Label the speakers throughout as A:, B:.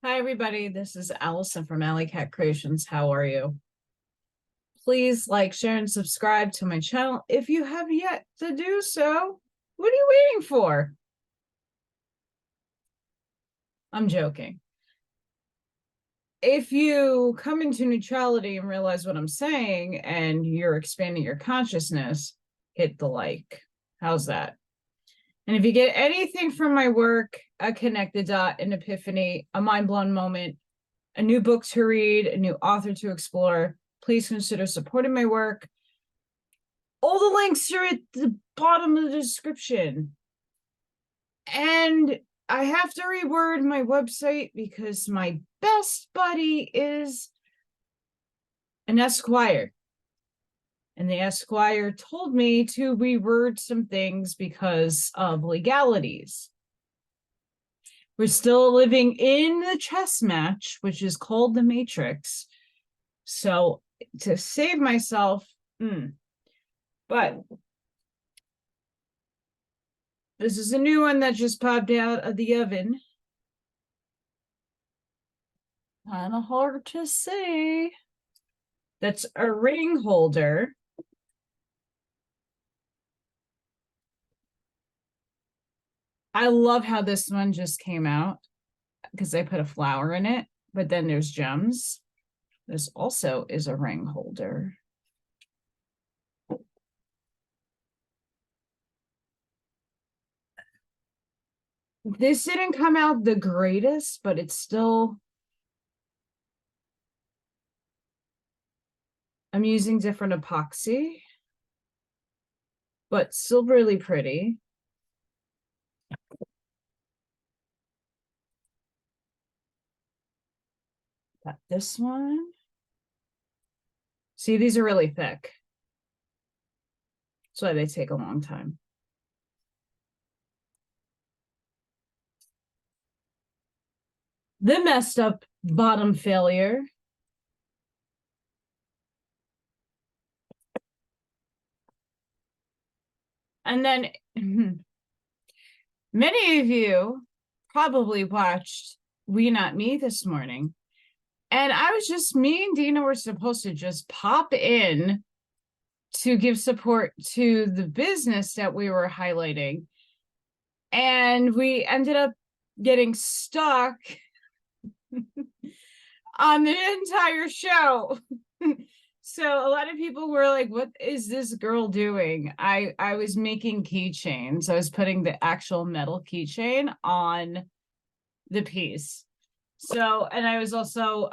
A: Hi, everybody. This is Allison from Alley Cat Creations. How are you? Please like, share, and subscribe to my channel if you have yet to do so. What are you waiting for? I'm joking. If you come into neutrality and realize what I'm saying and you're expanding your consciousness, hit the like. How's that? And if you get anything from my work, a connected dot, an epiphany, a mind-blown moment, a new book to read, a new author to explore, please consider supporting my work. All the links are at the bottom of the description. And I have to reword my website because my best buddy is an Esquire. And the Esquire told me to reword some things because of legalities. We're still living in the chess match, which is called the Matrix. So to save myself, but this is a new one that just popped out of the oven. Kind of hard to say. That's a ring holder. I love how this one just came out because I put a flower in it, but then there's gems. This also is a ring holder. This didn't come out the greatest, but it's still, I'm using different epoxy, but still really pretty. Got this one. See, these are really thick. That's why they take a long time. The messed up bottom failure. And then many of you probably watched We Not Me this morning. And I was just, me and Dina were supposed to just pop in to give support to the business that we were highlighting. And we ended up getting stuck on the entire show. So a lot of people were like, what is this girl doing? I was making keychains. I was putting the actual metal keychain on the piece. So, and I was also,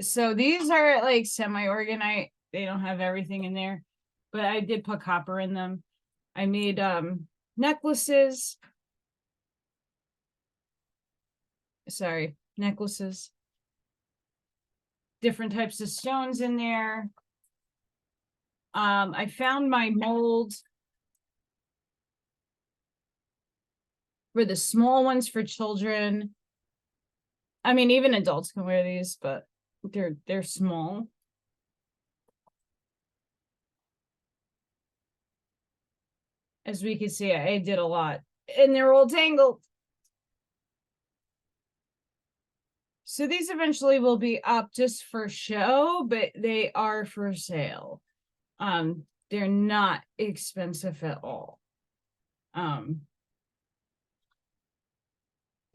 A: so these are like semi-organite. They don't have everything in there, but I did put copper in them. I made necklaces. Sorry, necklaces. Different types of stones in there. I found my mold for the small ones for children. I mean, even adults can wear these, but they're small. As we can see, I did a lot, and they're all tangled. So these eventually will be up just for show, but they are for sale. They're not expensive at all.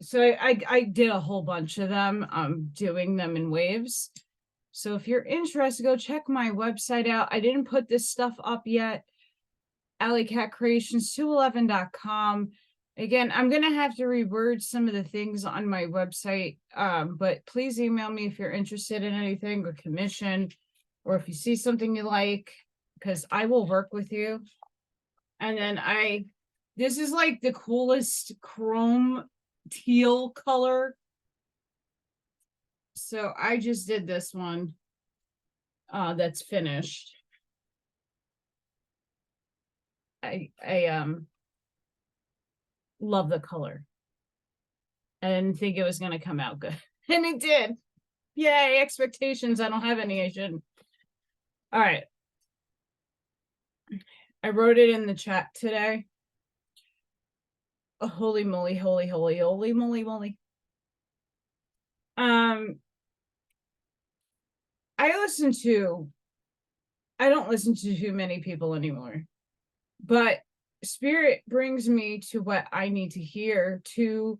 A: So I did a whole bunch of them. I'm doing them in waves. So if you're interested, go check my website out. I didn't put this stuff up yet. alleycatcreations211.com. Again, I'm going to have to reword some of the things on my website, but please email me if you're interested in anything or commission, or if you see something you like, because I will work with you. And then this is like the coolest chrome teal color. So I just did this one that's finished. I love the color. I didn't think it was going to come out good. And it did. Yay, expectations. I don't have any. I shouldn't. All right. I wrote it in the chat today. Oh, holy moly, holy moly. I don't listen to too many people anymore, but spirit brings me to what I need to hear to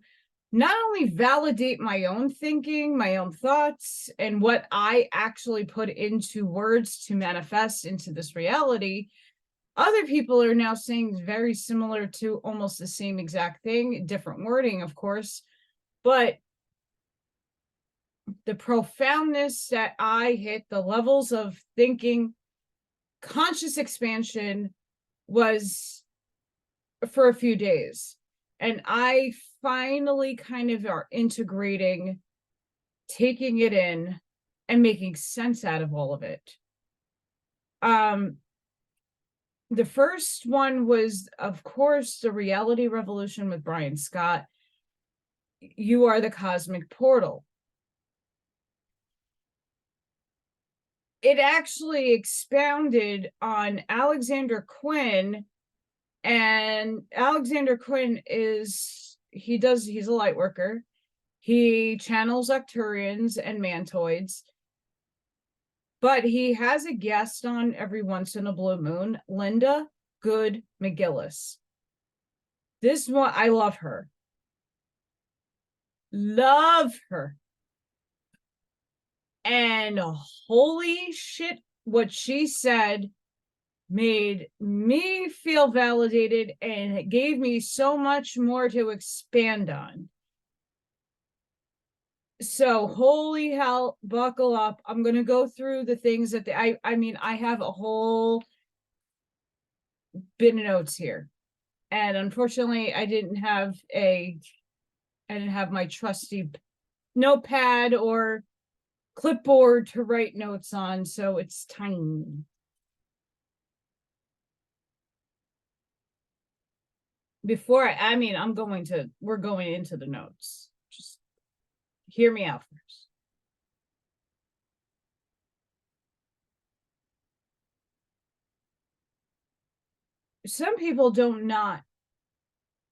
A: not only validate my own thinking, my own thoughts, and what I actually put into words to manifest into this reality. Other people are now saying very similar to almost the same exact thing, different wording, of course, but the profoundness that I hit, the levels of thinking, conscious expansion was for a few days. And I finally kind of are integrating, taking it in, and making sense out of all of it. The first one was, of course, the reality revolution with Brian Scott. You are the cosmic portal. It actually expounded on Alexander Quinn, and Alexander Quinn he's a light worker. He channels Arcturians and Mantoids, but he has a guest on every once in a blue moon, Linda Good McGillis. This one, I love her. Love her. And holy shit, what she said made me feel validated, and it gave me so much more to expand on. So holy hell, buckle up. I'm going to go through the things that I mean, I have a whole bit of notes here. And unfortunately, I didn't have my trusty notepad or clipboard to write notes on, so it's tiny. We're going into the notes. Just hear me out first. Some people don't not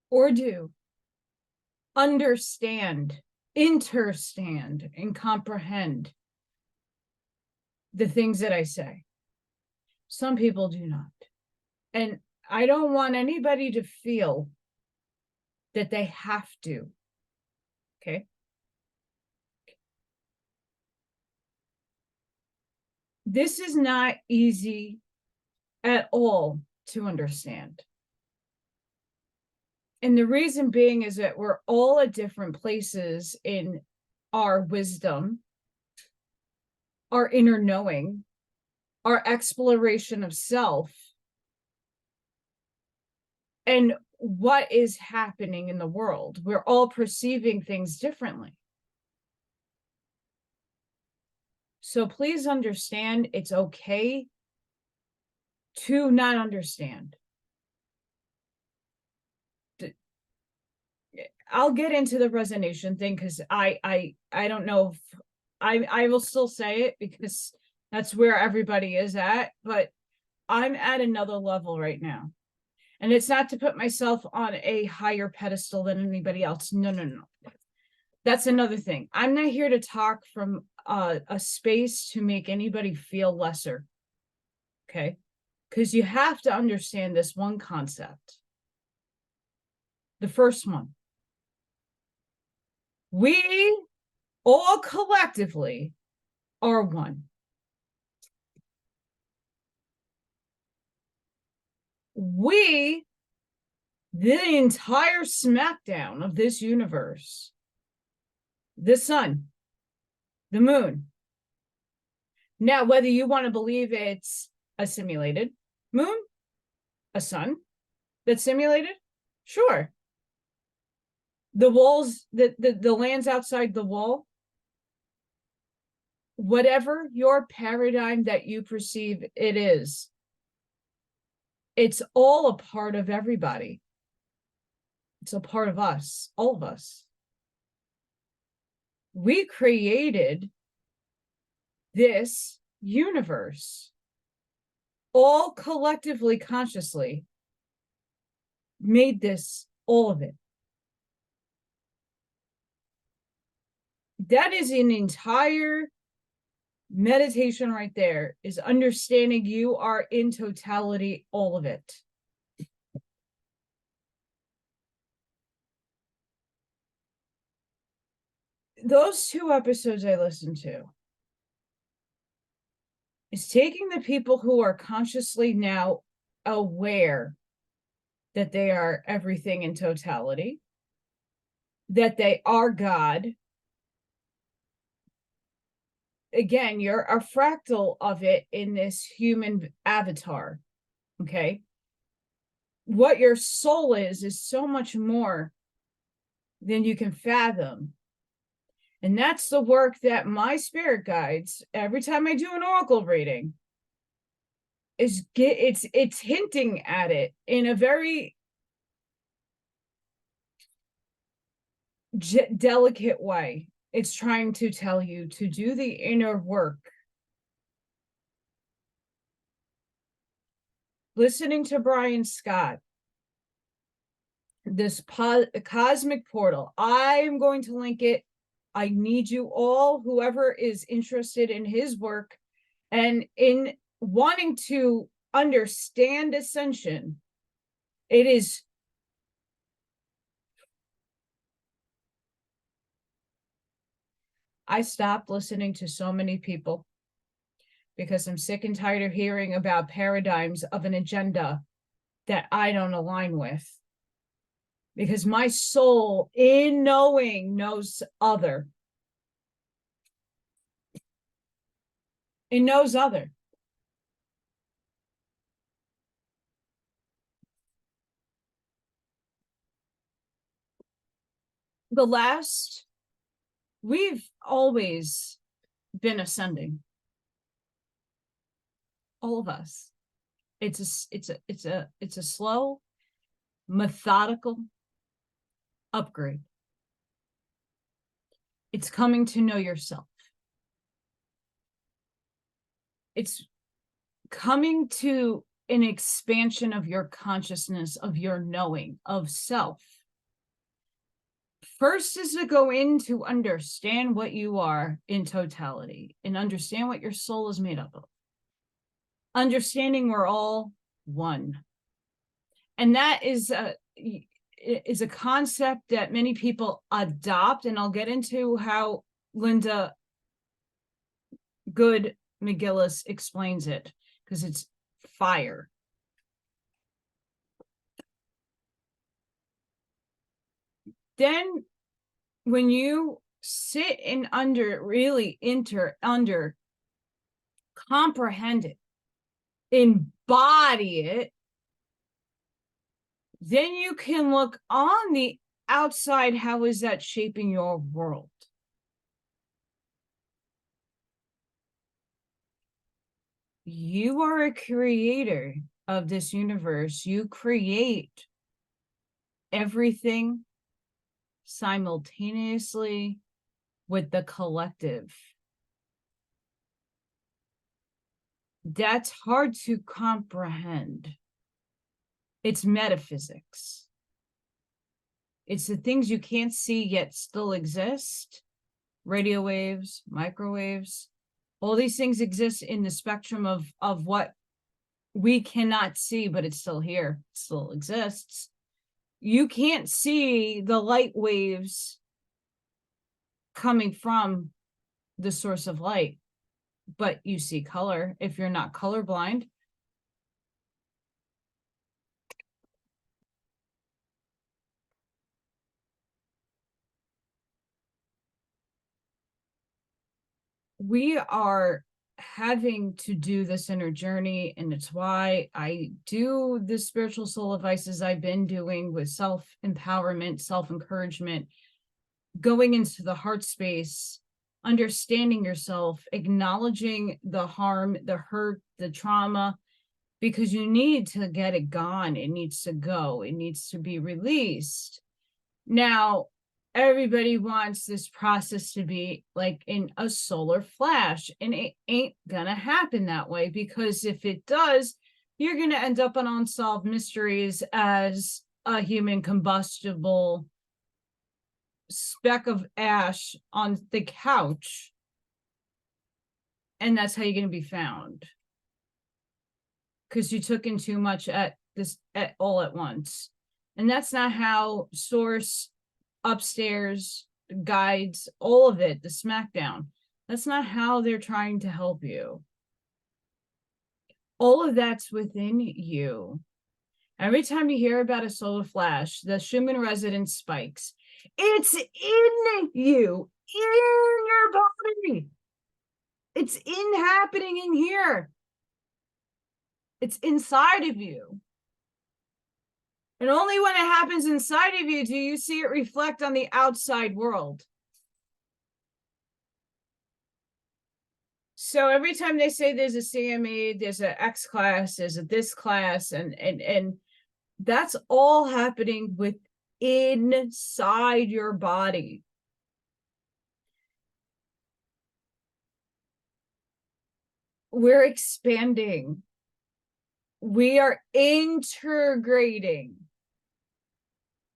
A: or do understand, understand, and comprehend the things that I say. Some people do not. And I don't want anybody to feel that they have to. Okay. This is not easy at all to understand. And the reason being is that we're all at different places in our wisdom, our inner knowing, our exploration of self, and what is happening in the world. We're all perceiving things differently. So please understand, it's okay to not understand. I'll get into the resonation thing because I don't know if I will still say it because that's where everybody is at, but I'm at another level right now. And it's not to put myself on a higher pedestal than anybody else. No. That's another thing. I'm not here to talk from a space to make anybody feel lesser. Okay? Because you have to understand this one concept. The first one. We all collectively are one. We, the entire smackdown of this universe, the sun, the moon. Now, whether you want to believe it's a simulated moon, a sun that's simulated, sure. The walls, the lands outside the wall, whatever your paradigm that you perceive it is, it's all a part of everybody. It's a part of us, all of us. We created this universe, all collectively, consciously made this, all of it. That is an entire meditation right there, is understanding you are in totality, all of it. Those 2 episodes I listened to is taking the people who are consciously now aware that they are everything in totality, that they are God. Again, you're a fractal of it in this human avatar. Okay. What your soul is so much more than you can fathom. And that's the work that my spirit guides, every time I do an oracle reading, it's hinting at it in a very delicate way. It's trying to tell you to do the inner work. Listening to Brian Scott, this cosmic portal, I'm going to link it. I need you all, whoever is interested in his work and in wanting to understand ascension, it is I stopped listening to so many people because I'm sick and tired of hearing about paradigms of an agenda that I don't align with. Because my soul, in knowing, knows other. It knows other. We've always been ascending. All of us. It's a slow, methodical upgrade. It's coming to know yourself. It's coming to an expansion of your consciousness, of your knowing, of self. First is to go in to understand what you are in totality and understand what your soul is made up of. Understanding we're all one. And that is a concept that many people adopt, and I'll get into how Linda Good McGillis explains it, because it's fire. Then when you sit and really comprehend it, embody it, then you can look on the outside. How is that shaping your world? You are a creator of this universe. You create everything simultaneously with the collective. That's hard to comprehend. It's metaphysics. It's the things you can't see yet still exist. Radio waves, microwaves, all these things exist in the spectrum of what we cannot see, but it's still here, it still exists. You can't see the light waves coming from the source of light, but you see color if you're not colorblind. We are having to do this inner journey, and it's why I do the spiritual soul advices I've been doing with self-empowerment, self-encouragement, going into the heart space, understanding yourself, acknowledging the harm, the hurt, the trauma, because you need to get it gone. It needs to go. It needs to be released. Now, everybody wants this process to be like in a solar flash, and it ain't gonna happen that way, because if it does, you're gonna end up on Unsolved Mysteries as a human combustible speck of ash on the couch, and that's how you're going to be found, because you took in too much at all at once. And that's not how source, upstairs, guides, all of it, the smackdown, that's not how they're trying to help you. All of that's within you. Every time you hear about a solar flash, the Schumann resonance spikes. It's in you, in your body. It's happening in here. It's inside of you. And only when it happens inside of you do you see it reflect on the outside world. So every time they say there's a CME, there's an X class, there's a this class, and that's all happening with inside your body. We're expanding. We are integrating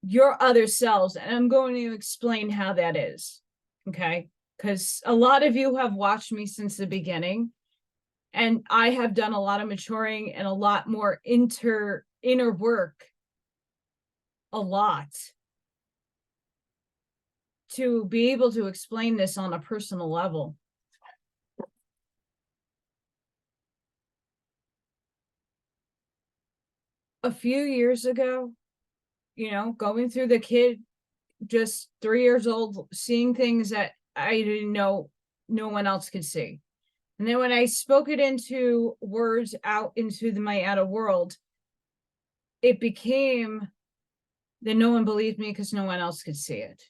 A: your other selves. And I'm going to explain how that is. Okay. Because a lot of you have watched me since the beginning. And I have done a lot of maturing and a lot more inner work. A lot. To be able to explain this on a personal level. A few years ago, going through the kid, just 3 years old, seeing things that I didn't know no one else could see. And then when I spoke it into words out into my outer world, it became that no one believed me because no one else could see it.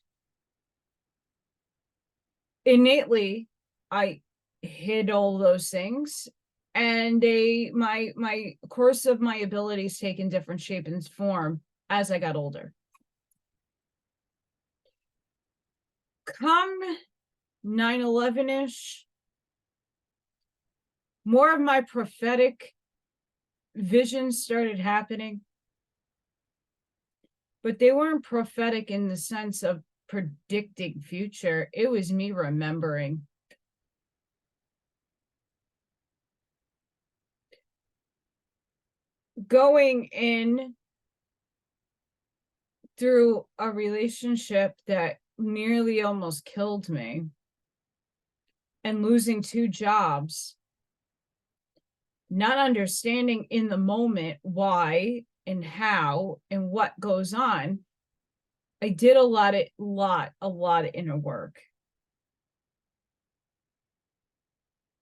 A: Innately, I hid all those things, and my course of my abilities taken different shape and form as I got older. Come 9/11-ish, more of my prophetic visions started happening, but they weren't prophetic in the sense of predicting future. It was me remembering. Going in through a relationship that nearly almost killed me, and losing 2 jobs, not understanding in the moment why and how and what goes on, I did a lot of inner work.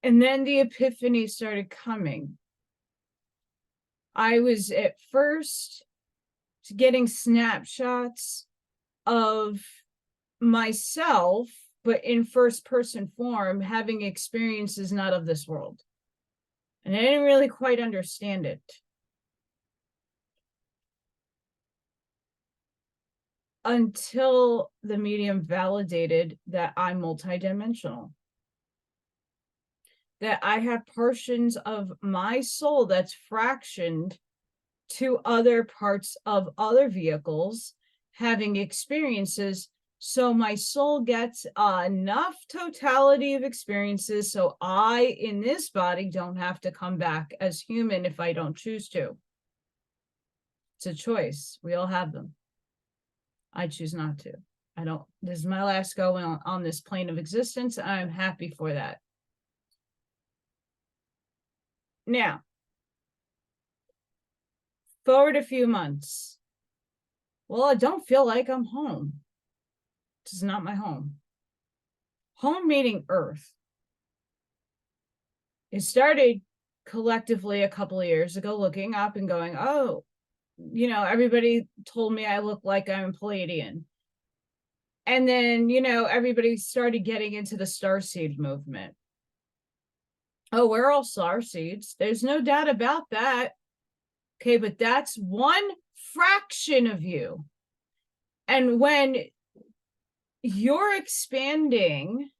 A: And then the epiphany started coming. I was at first getting snapshots of myself, but in first person form, having experiences not of this world. And I didn't really quite understand it. Until the medium validated that I'm multidimensional. That I have portions of my soul that's fractioned to other parts of other vehicles having experiences. So my soul gets enough totality of experiences so I, in this body, don't have to come back as human if I don't choose to. It's a choice. We all have them. I choose not to. I don't. This is my last go on this plane of existence. I'm happy for that. Now, forward a few months. Well, I don't feel like I'm home. This is not my home. Home meaning Earth. It started collectively a couple of years ago, looking up and going, oh, everybody told me I look like I'm Palladian. And then, everybody started getting into the starseed movement. Oh, we're all starseeds. There's no doubt about that. Okay, but that's one fraction of you. And when you're expanding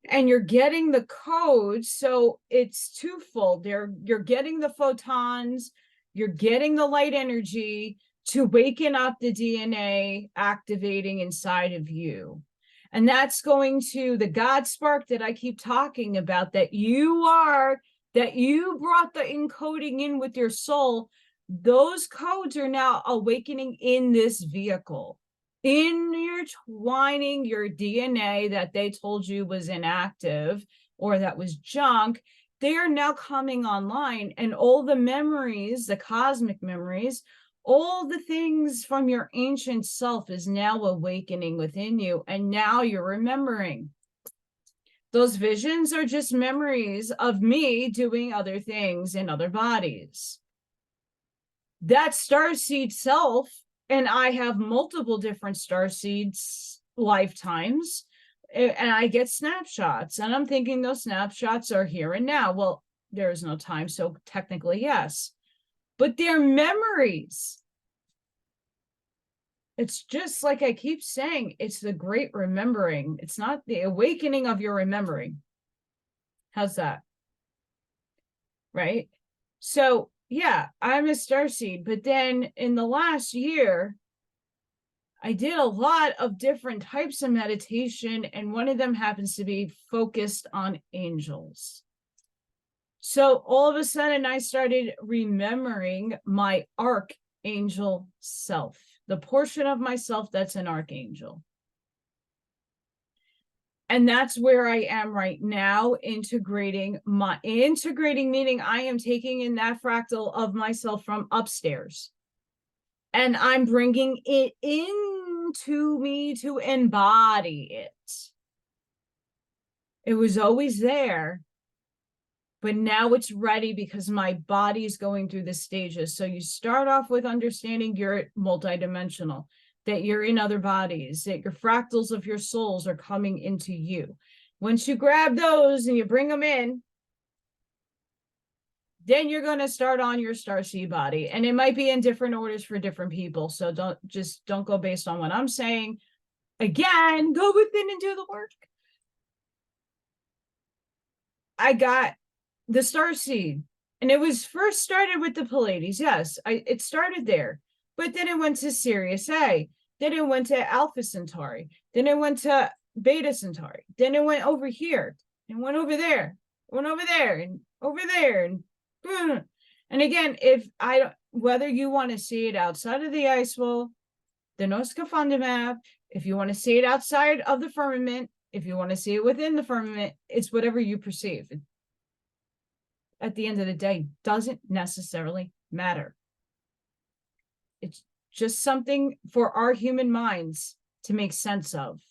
A: and you're getting the codes, so it's twofold. You're getting the photons, you're getting the light energy. to waken up the DNA activating inside of you. And that's going to the God spark that I keep talking about, that you are, that you brought the encoding in with your soul. Those codes are now awakening in this vehicle, intertwining your DNA that they told you was inactive or that was junk. They are now coming online, and all the memories, the cosmic memories, all the things from your ancient self is now awakening within you, and now you're remembering. Those visions are just memories of me doing other things in other bodies. That starseed self, and I have multiple different starseeds lifetimes, and I get snapshots, and I'm thinking those snapshots are here and now. Well, there is no time, so technically, yes. But they're memories. It's just like I keep saying, it's the great remembering. It's not the awakening of your remembering. How's that? Right? So, yeah, I'm a starseed. But then in the last year, I did a lot of different types of meditation, and one of them happens to be focused on angels. So all of a sudden, I started remembering my archangel self, the portion of myself that's an archangel. And that's where I am right now, integrating, meaning I am taking in that fractal of myself from upstairs, and I'm bringing it into me to embody it. It was always there, but now it's ready because my body is going through the stages. So you start off with understanding you're multidimensional, that you're in other bodies, that your fractals of your souls are coming into you. Once you grab those and you bring them in, then you're going to start on your starseed body. And it might be in different orders for different people. So don't go based on what I'm saying. Again, go within and do the work. I got the starseed, and it was first started with the Pleiades. Yes, it started there, but then it went to Sirius A, then it went to Alpha Centauri, then it went to Beta Centauri, then it went over here, and went over there, went over there, and over there, and again, if I don't, whether you want to see it outside of the ice wall, the Noska map, if you want to see it outside of the firmament, if you want to see it within the firmament, it's whatever you perceive. At the end of the day, doesn't necessarily matter. It's just something for our human minds to make sense of.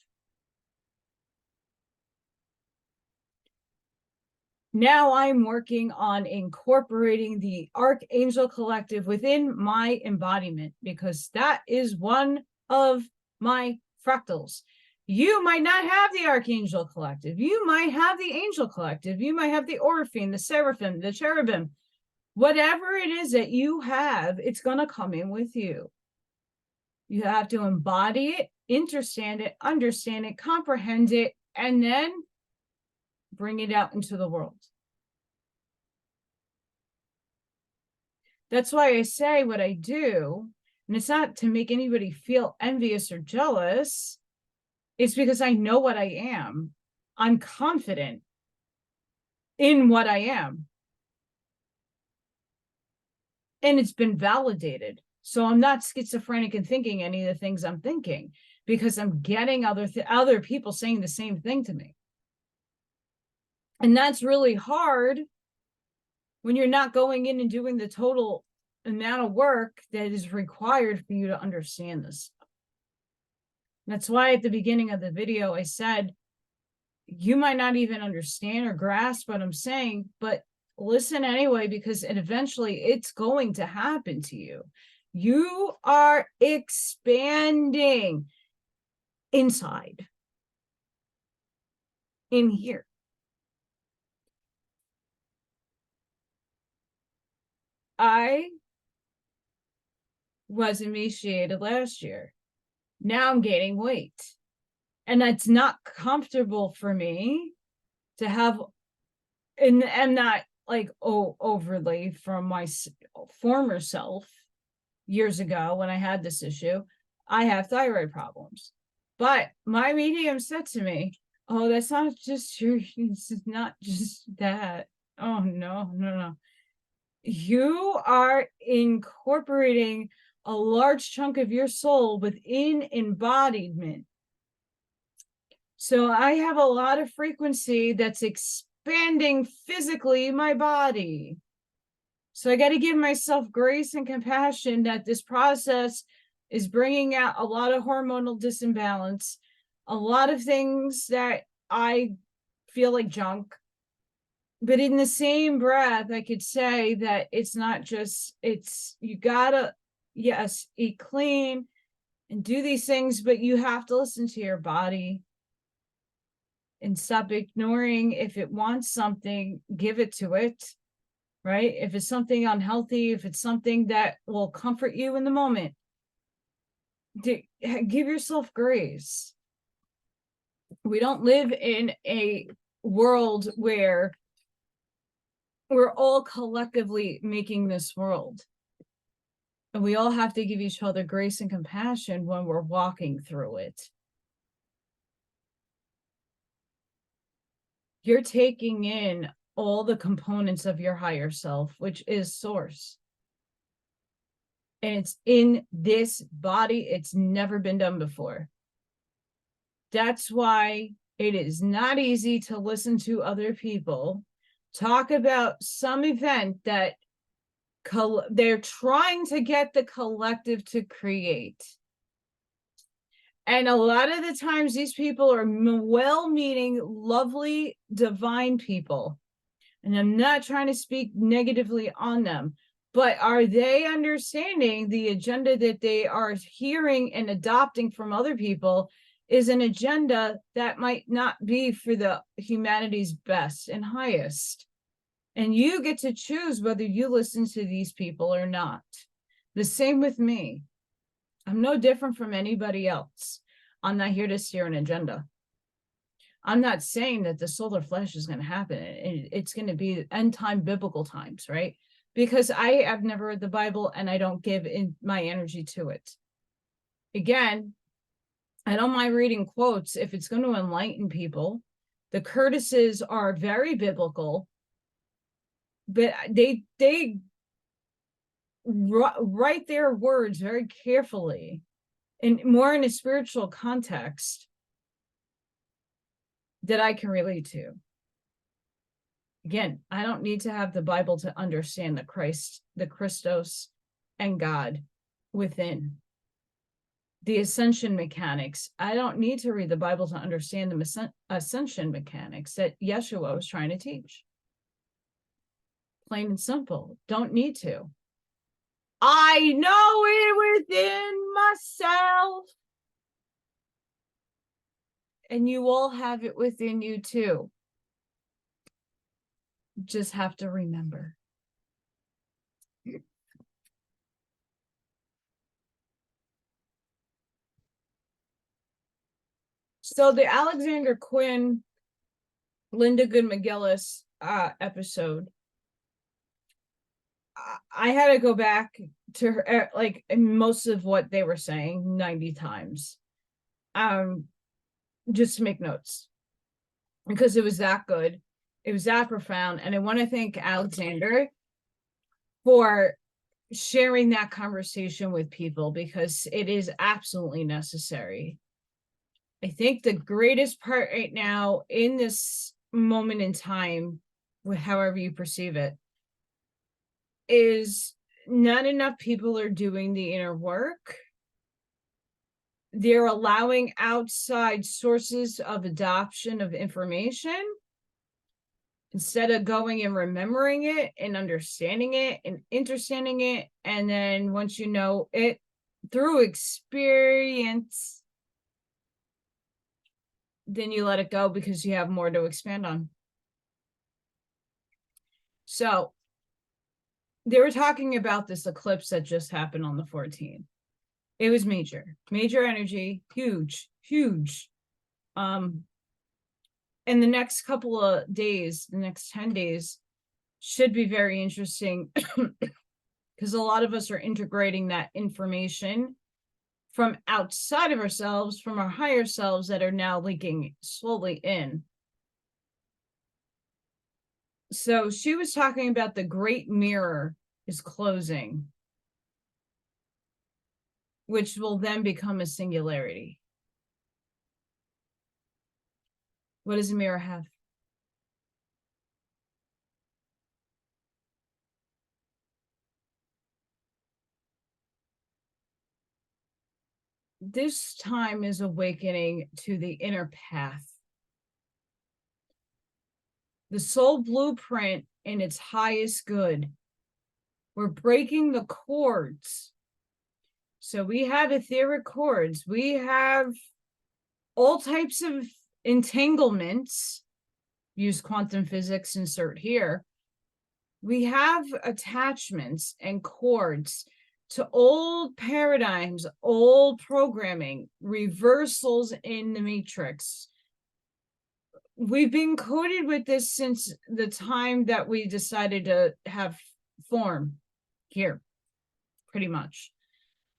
A: Now I'm working on incorporating the Archangel Collective within my embodiment, because that is one of my fractals. You might not have the Archangel Collective. You might have the Angel Collective. You might have the Orphine, the Seraphim, the Cherubim. Whatever it is that you have, it's going to come in with you. You have to embody it, understand it, comprehend it, and then bring it out into the world. That's why I say what I do, and it's not to make anybody feel envious or jealous. It's because I know what I am. I'm confident in what I am. And it's been validated. So I'm not schizophrenic and thinking any of the things I'm thinking, because I'm getting other people saying the same thing to me. And that's really hard when you're not going in and doing the total amount of work that is required for you to understand this. That's why at the beginning of the video, I said, you might not even understand or grasp what I'm saying, but listen anyway, because eventually it's going to happen to you. You are expanding inside, in here. I was emaciated last year. Now I'm gaining weight. And that's not comfortable for me to have, and not like overly from my former self. years ago when I had this issue, I have thyroid problems. But my medium said to me, oh, that's not just your, it's not just that. Oh, no, no, no. You are incorporating a large chunk of your soul within embodiment. So I have a lot of frequency that's expanding physically my body. So I got to give myself grace and compassion that this process is bringing out a lot of hormonal disimbalance, a lot of things that I feel like junk. But in the same breath, I could say that it's not just, it's, you gotta, yes, eat clean and do these things, but you have to listen to your body and stop ignoring. If it wants something, give it to it, right? If it's something unhealthy, if it's something that will comfort you in the moment, give yourself grace. We don't live in a world where we're all collectively making this world. And we all have to give each other grace and compassion when we're walking through it. You're taking in all the components of your higher self, which is source. And it's in this body. It's never been done before. That's why it is not easy to listen to other people talk about some event that they're trying to get the collective to create. And a lot of the times these people are well-meaning, lovely, divine people. And I'm not trying to speak negatively on them, but are they understanding the agenda that they are hearing and adopting from other people is an agenda that might not be for the humanity's best and highest? And you get to choose whether you listen to these people or not. The same with me. I'm no different from anybody else. I'm not here to steer an agenda. I'm not saying that the solar flash is going to happen. It's going to be end time biblical times, right? Because I have never read the Bible and I don't give in my energy to it. Again, I don't mind reading quotes if it's going to enlighten people. The Curtises are very biblical, but they write their words very carefully and more in a spiritual context that I can relate to. Again, I don't need to have the Bible to understand the Christ, the Christos, and God within. The ascension mechanics, I don't need to read the Bible to understand the ascension mechanics that Yeshua was trying to teach. Plain and simple, don't need to. I know it within myself. And you all have it within you too. Just have to remember. So the Alexander Quinn, Linda Good McGillis episode, I had to go back to her, like most of what they were saying 90 times, just to make notes, because it was that good. It was that profound. And I want to thank Alexander for sharing that conversation with people, because it is absolutely necessary. I think the greatest part right now in this moment in time, however you perceive it, is not enough people are doing the inner work. They're allowing outside sources of adoption of information instead of going and remembering it and understanding it and understanding it. And then once you know it through experience, then you let it go because you have more to expand on. So they were talking about this eclipse that just happened on the 14th. It was major energy, huge. And the next couple of days, the next 10 days should be very interesting because because a lot of us are integrating that information from outside of ourselves, from our higher selves that are now leaking slowly in. So she was talking about the great mirror is closing, which will then become a singularity. What does a mirror have? This time is awakening to the inner path. The soul blueprint in its highest good. We're breaking the cords. So we have etheric cords. We have all types of entanglements. Use quantum physics, insert here. We have attachments and cords to old paradigms, old programming, reversals in the matrix. We've been coded with this since the time that we decided to have form here, pretty much.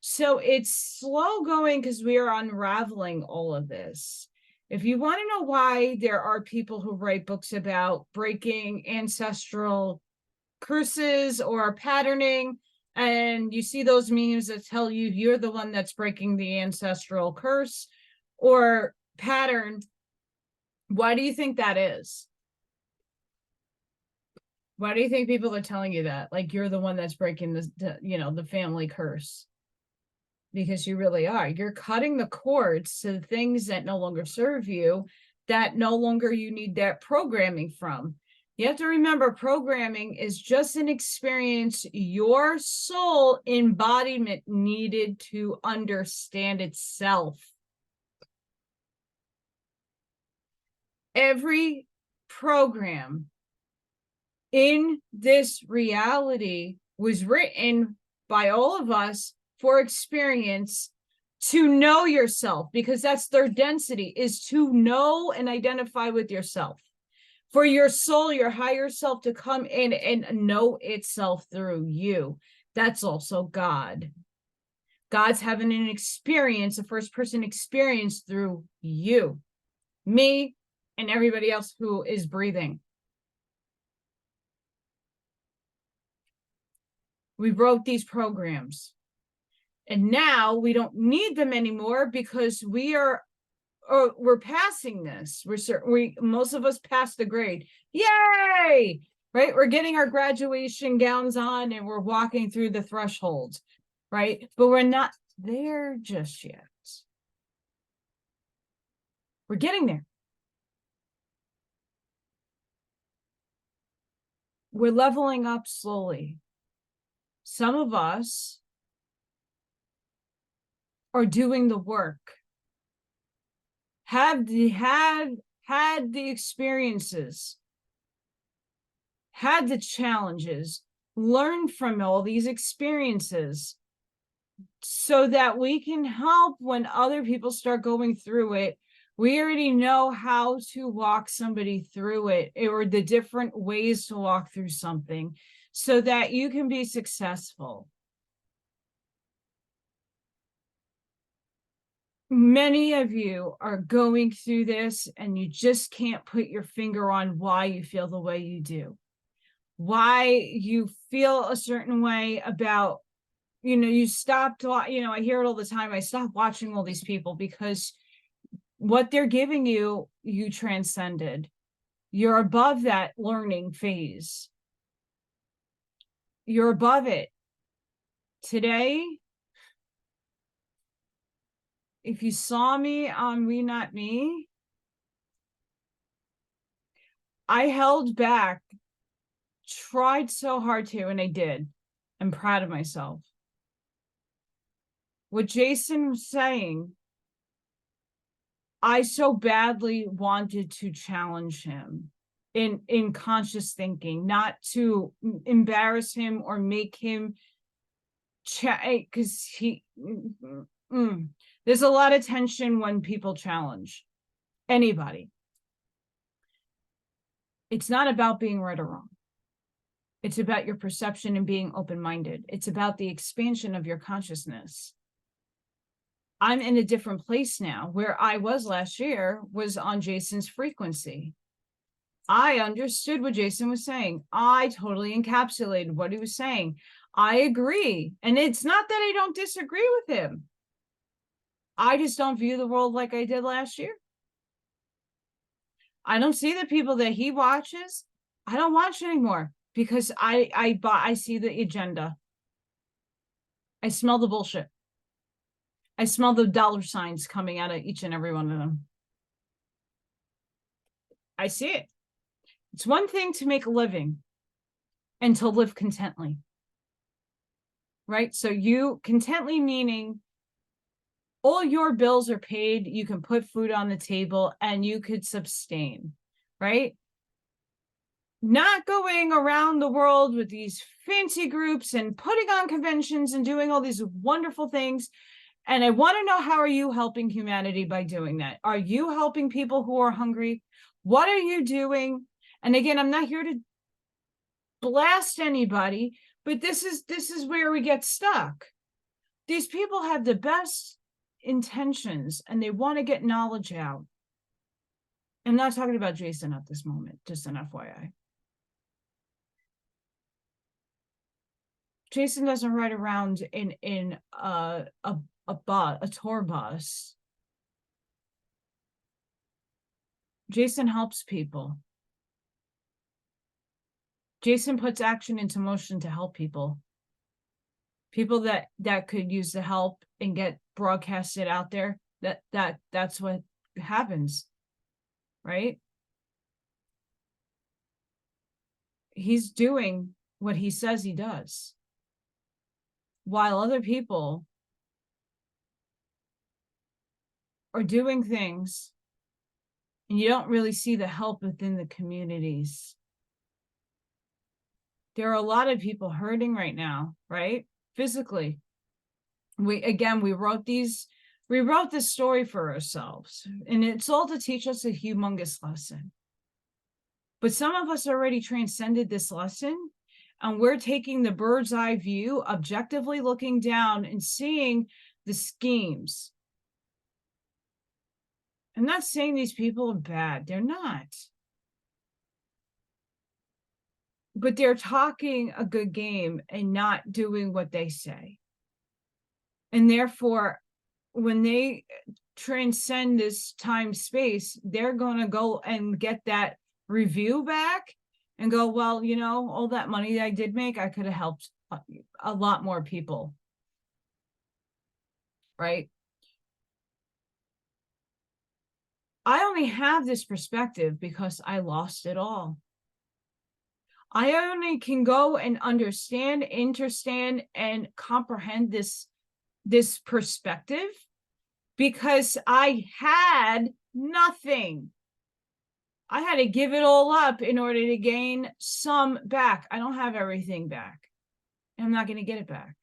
A: So it's slow going because we are unraveling all of this. If you want to know why there are people who write books about breaking ancestral curses or patterning, and you see those memes that tell you you're the one that's breaking the ancestral curse or pattern, why do you think that is? Why do you think people are telling you that? Like you're the one that's breaking the family curse? Because you really are. You're cutting the cords to the things that no longer serve you, that no longer you need that programming from. You have to remember, programming is just an experience your soul embodiment needed to understand itself. Every program in this reality was written by all of us for experience to know yourself, because that's their density, is to know and identify with yourself. For your soul, your higher self, to come in and know itself through you. That's also God. God's having an experience, a first person experience through you, me, and everybody else who is breathing. We wrote these programs. And now we don't need them anymore because we're passing this. Most of us passed the grade. Yay! Right? We're getting our graduation gowns on and we're walking through the thresholds, right? But we're not there just yet. We're getting there. We're leveling up slowly. Some of us are doing the work, had the experiences, had the challenges, learned from all these experiences so that we can help when other people start going through it. We already know how to walk somebody through it, or the different ways to walk through something so that you can be successful. Many of you are going through this and you just can't put your finger on why you feel the way you do, why you feel a certain way about, you stopped, I hear it all the time. I stopped watching all these people because what they're giving you, you transcended. You're above that learning phase. You're above it. Today, if you saw me on We Not Me, I held back, tried so hard to, and I did. I'm proud of myself. What Jason was saying, I so badly wanted to challenge him in conscious thinking, not to embarrass him or make him because there's a lot of tension when people challenge anybody. It's not about being right or wrong. It's about your perception and being open-minded. It's about the expansion of your consciousness. I'm in a different place now. Where I was last year was on Jason's frequency. I understood what Jason was saying. I totally encapsulated what he was saying. I agree. And it's not that I don't disagree with him. I just don't view the world like I did last year. I don't see the people that he watches. I don't watch anymore because I see the agenda. I smell the bullshit. I smell the dollar signs coming out of each and every one of them. I see it. It's one thing to make a living and to live contently, right? So you contently meaning all your bills are paid, you can put food on the table and you could sustain, right? Not going around the world with these fancy groups and putting on conventions and doing all these wonderful things. And I want to know, how are you helping humanity by doing that? Are you helping people who are hungry? What are you doing? And again, I'm not here to blast anybody, but this is where we get stuck. These people have the best intentions and they want to get knowledge out. I'm not talking about Jason at this moment, just an FYI. Jason doesn't ride around in a tour bus. Jason helps people. Jason puts action into motion to help people. People that could use the help and get broadcasted out there. That's what happens, right? He's doing what he says he does, while other people are doing things and you don't really see the help within the communities. There are a lot of people hurting right now, right? Physically. We wrote this story for ourselves, and it's all to teach us a humongous lesson. But some of us already transcended this lesson, and we're taking the bird's eye view, objectively looking down and seeing the schemes. I'm not saying these people are bad. They're not. But they're talking a good game and not doing what they say. And therefore, when they transcend this time space, they're going to go and get that review back and go, well, you know, all that money that I did make, I could have helped a lot more people. Right? I only have this perspective because I lost it all. I only can go and understand, and comprehend this perspective because I had nothing. I had to give it all up in order to gain some back. I don't have everything back. And I'm not going to get it back.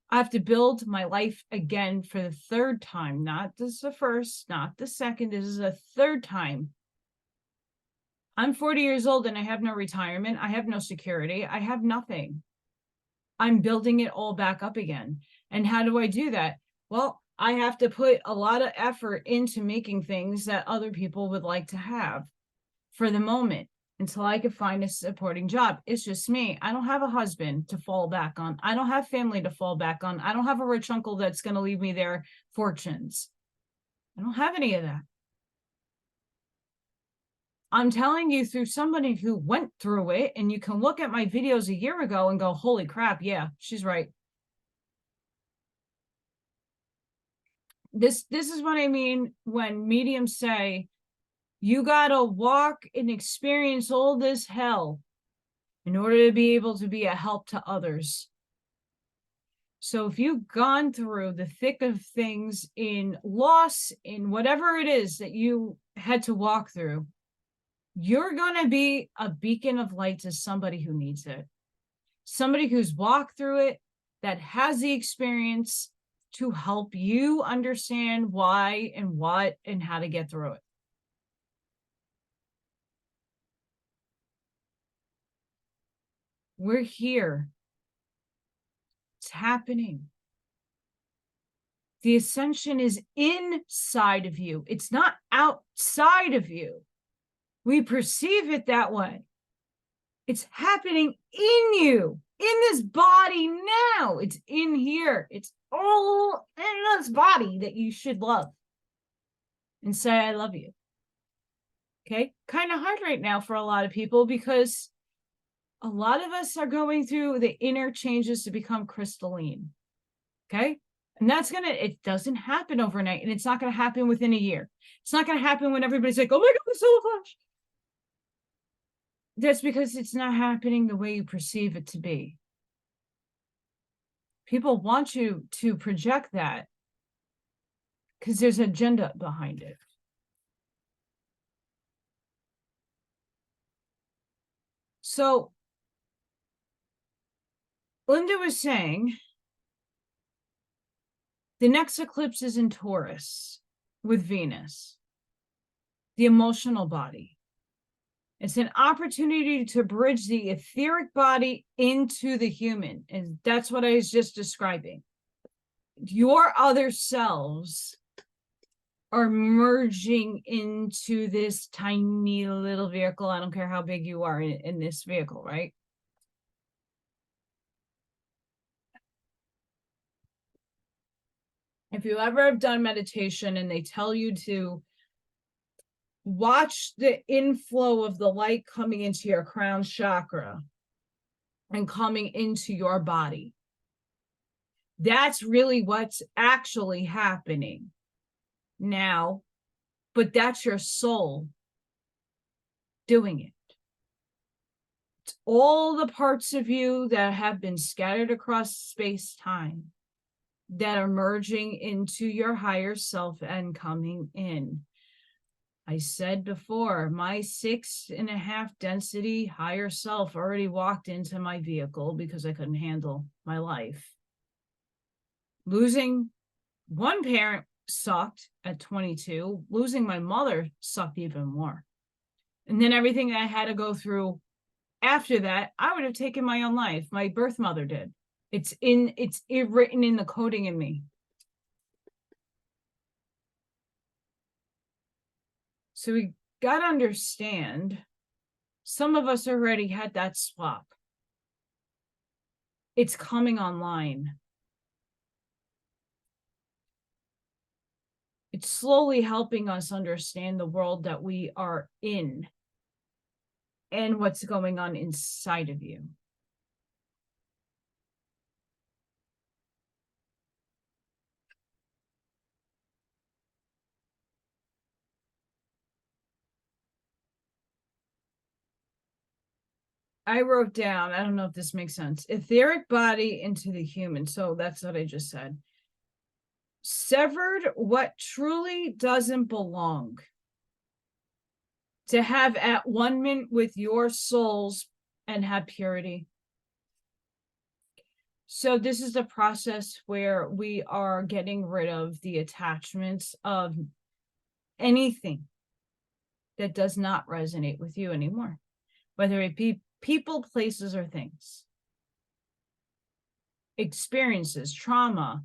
A: I have to build my life again for the third time. Not this the first, not the second. This is the third time. I'm 40 years old and I have no retirement. I have no security. I have nothing. I'm building it all back up again. And how do I do that? Well, I have to put a lot of effort into making things that other people would like to have for the moment until I could find a supporting job. It's just me. I don't have a husband to fall back on. I don't have family to fall back on. I don't have a rich uncle that's going to leave me their fortunes. I don't have any of that. I'm telling you through somebody who went through it, and you can look at my videos a year ago and go, holy crap, yeah, she's right. This is what I mean when mediums say, you got to walk and experience all this hell in order to be able to be a help to others. So if you've gone through the thick of things in loss, in whatever it is that you had to walk through, you're going to be a beacon of light to somebody who needs it. Somebody who's walked through it, that has the experience to help you understand why and what and how to get through it. We're here. It's happening. The ascension is inside of you. It's not outside of you. We perceive it that way. It's happening in you, in this body now. It's in here. It's all in this body that you should love and say, I love you. Okay? Kind of hard right now for a lot of people because a lot of us are going through the inner changes to become crystalline. Okay? And it doesn't happen overnight, and it's not going to happen within a year. It's not going to happen when everybody's like, oh my God, the solar flash. That's because it's not happening the way you perceive it to be. People want you to project that because there's an agenda behind it. So Linda was saying the next eclipse is in Taurus with Venus, the emotional body. It's an opportunity to bridge the etheric body into the human. And that's what I was just describing. Your other selves are merging into this tiny little vehicle. I don't care how big you are in this vehicle, right? If you ever have done meditation and they tell you to watch the inflow of the light coming into your crown chakra and coming into your body, that's really what's actually happening now, but that's your soul doing it. It's all the parts of you that have been scattered across space-time that are merging into your higher self and coming in. I said before, my 6.5 density higher self already walked into my vehicle because I couldn't handle my life. Losing one parent sucked at 22. Losing my mother sucked even more. And then everything that I had to go through after that, I would have taken my own life. My birth mother did. It's written in the coding in me. So we got to understand, some of us already had that swap. It's coming online. It's slowly helping us understand the world that we are in and what's going on inside of you. I wrote down, I don't know if this makes sense, etheric body into the human. So that's what I just said. Severed what truly doesn't belong. To have at one-ment with your souls and have purity. So this is the process where we are getting rid of the attachments of anything that does not resonate with you anymore, whether it be people, places, or things, experiences, trauma.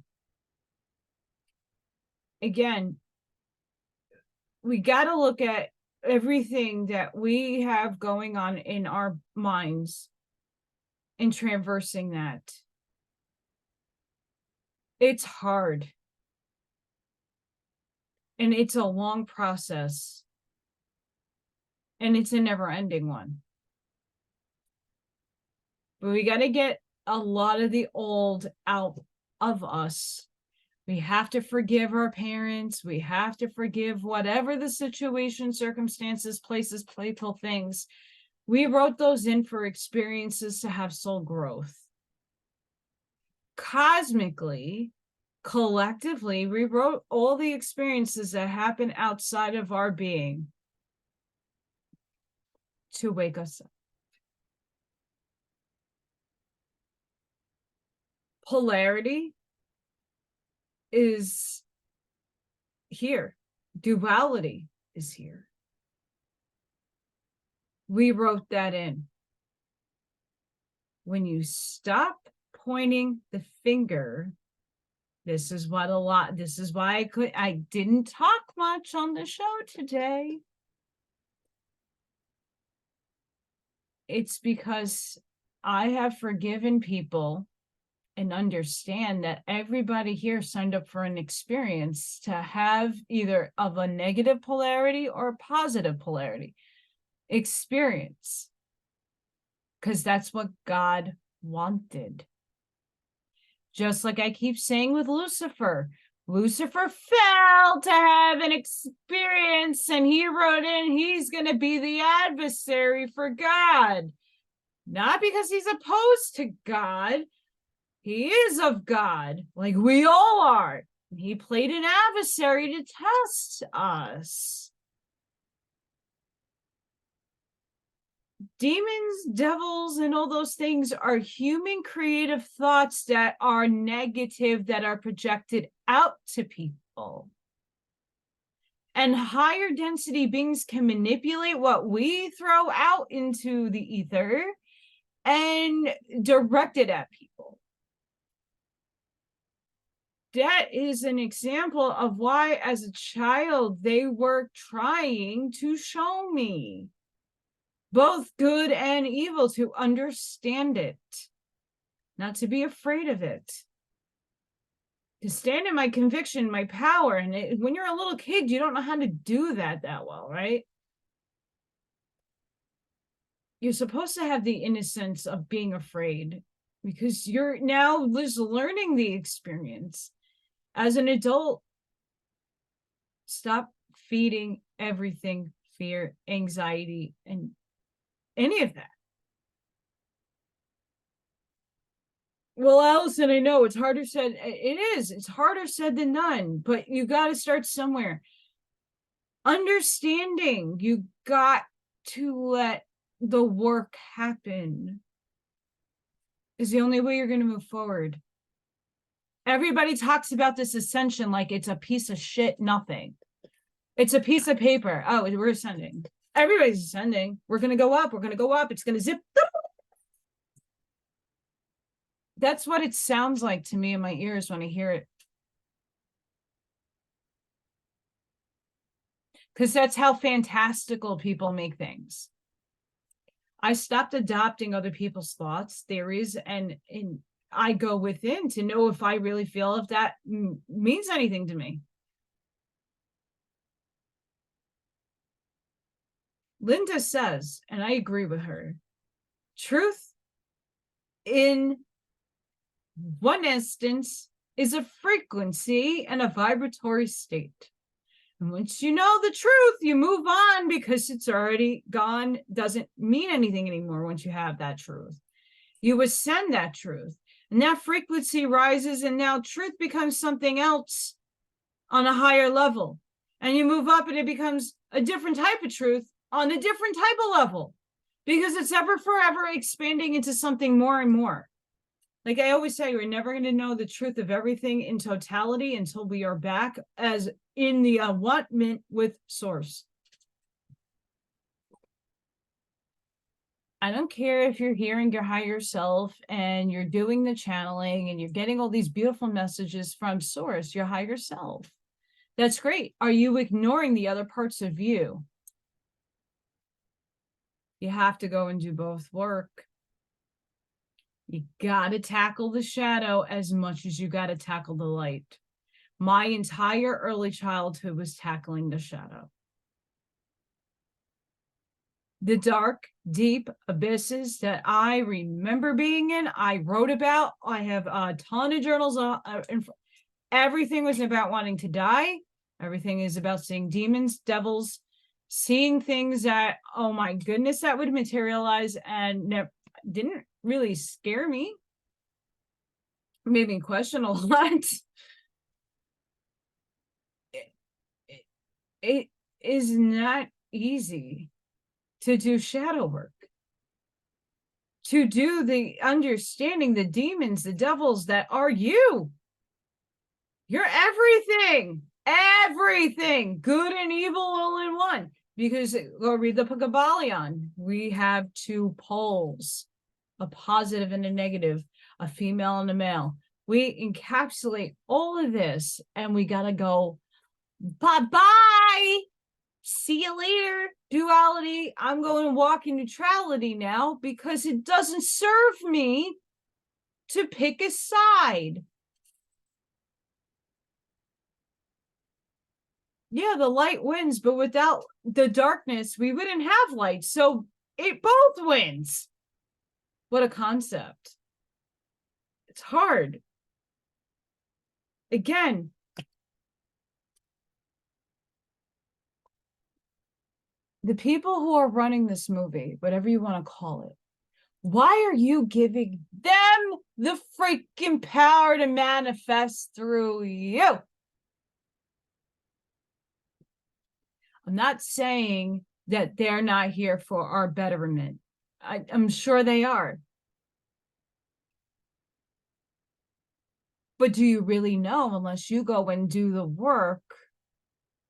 A: Again, we got to look at everything that we have going on in our minds and traversing that. It's hard. And it's a long process. And it's a never-ending one. But we got to get a lot of the old out of us. We have to forgive our parents. We have to forgive whatever the situation, circumstances, places, playful things. We wrote those in for experiences to have soul growth. Cosmically, collectively, we wrote all the experiences that happen outside of our being to wake us up. Polarity is here. Duality is here. We wrote that in. when you stop pointing the finger, this is why I didn't talk much on the show today. It's because I have forgiven people and understand that everybody here signed up for an experience to have either of a negative polarity or a positive polarity experience, because that's what God wanted. Just like I keep saying with Lucifer fell to have an experience, and he wrote in he's going to be the adversary for God. Not because he's opposed to God. He is of God, like we all are. He played an adversary to test us. Demons, devils, and all those things are human creative thoughts that are negative, that are projected out to people. And higher density beings can manipulate what we throw out into the ether and direct it at people. That is an example of why, as a child, they were trying to show me both good and evil, to understand it, not to be afraid of it, to stand in my conviction, my power. And when you're a little kid, you don't know how to do that well, right? You're supposed to have the innocence of being afraid, because you're now just learning the experience. As an adult, stop feeding everything fear, anxiety, and any of that. Well, Allison, I know it's harder said. It's harder said than done, but you got to start somewhere. Understanding, you got to let the work happen, is the only way you're going to move forward. Everybody talks about this ascension like it's a piece of shit, nothing. It's a piece of paper. Oh, we're ascending. Everybody's ascending. We're going to go up. We're going to go up. It's going to zip. That's what it sounds like to me in my ears when I hear it. Because that's how fantastical people make things. I stopped adopting other people's thoughts, theories, and I go within to know if I really feel if that means anything to me. Linda says, and I agree with her, truth in one instance is a frequency and a vibratory state. And once you know the truth, you move on, because it's already gone. Doesn't mean anything anymore once you have that truth. You ascend that truth, and that frequency rises, and now truth becomes something else on a higher level. And you move up, and it becomes a different type of truth on a different type of level, because it's ever forever expanding into something more and more. Like I always say, we're never going to know the truth of everything in totality until we are back as in the one with source. I don't care if you're hearing your higher self and you're doing the channeling and you're getting all these beautiful messages from source, your higher self. That's great. Are you ignoring the other parts of you? You have to go and do both work. You got to tackle the shadow as much as you got to tackle the light. My entire early childhood was tackling the shadow. The dark, deep abysses that I remember being in, I wrote about. I have a ton of journals. Everything was about wanting to die. Everything is about seeing demons, devils, seeing things that, oh my goodness, that would materialize, and didn't really scare me. Made me question a lot. It is not easy to do shadow work, to do the understanding the demons, the devils that are you. You're everything, good and evil all in one. Because go read the Book of Balion. We have two poles a positive and a negative, a female and a male. We encapsulate all of this and we got to go, bye-bye. See you later, duality. I'm going to walk in neutrality now because it doesn't serve me to pick a side. Yeah, the light wins, but without the darkness, we wouldn't have light. So it both wins. What a concept. It's hard. Again, the people who are running this movie, whatever you want to call it, why are you giving them the freaking power to manifest through you? I'm not saying that they're not here for our betterment. I'm sure they are. But do you really know, unless you go and do the work,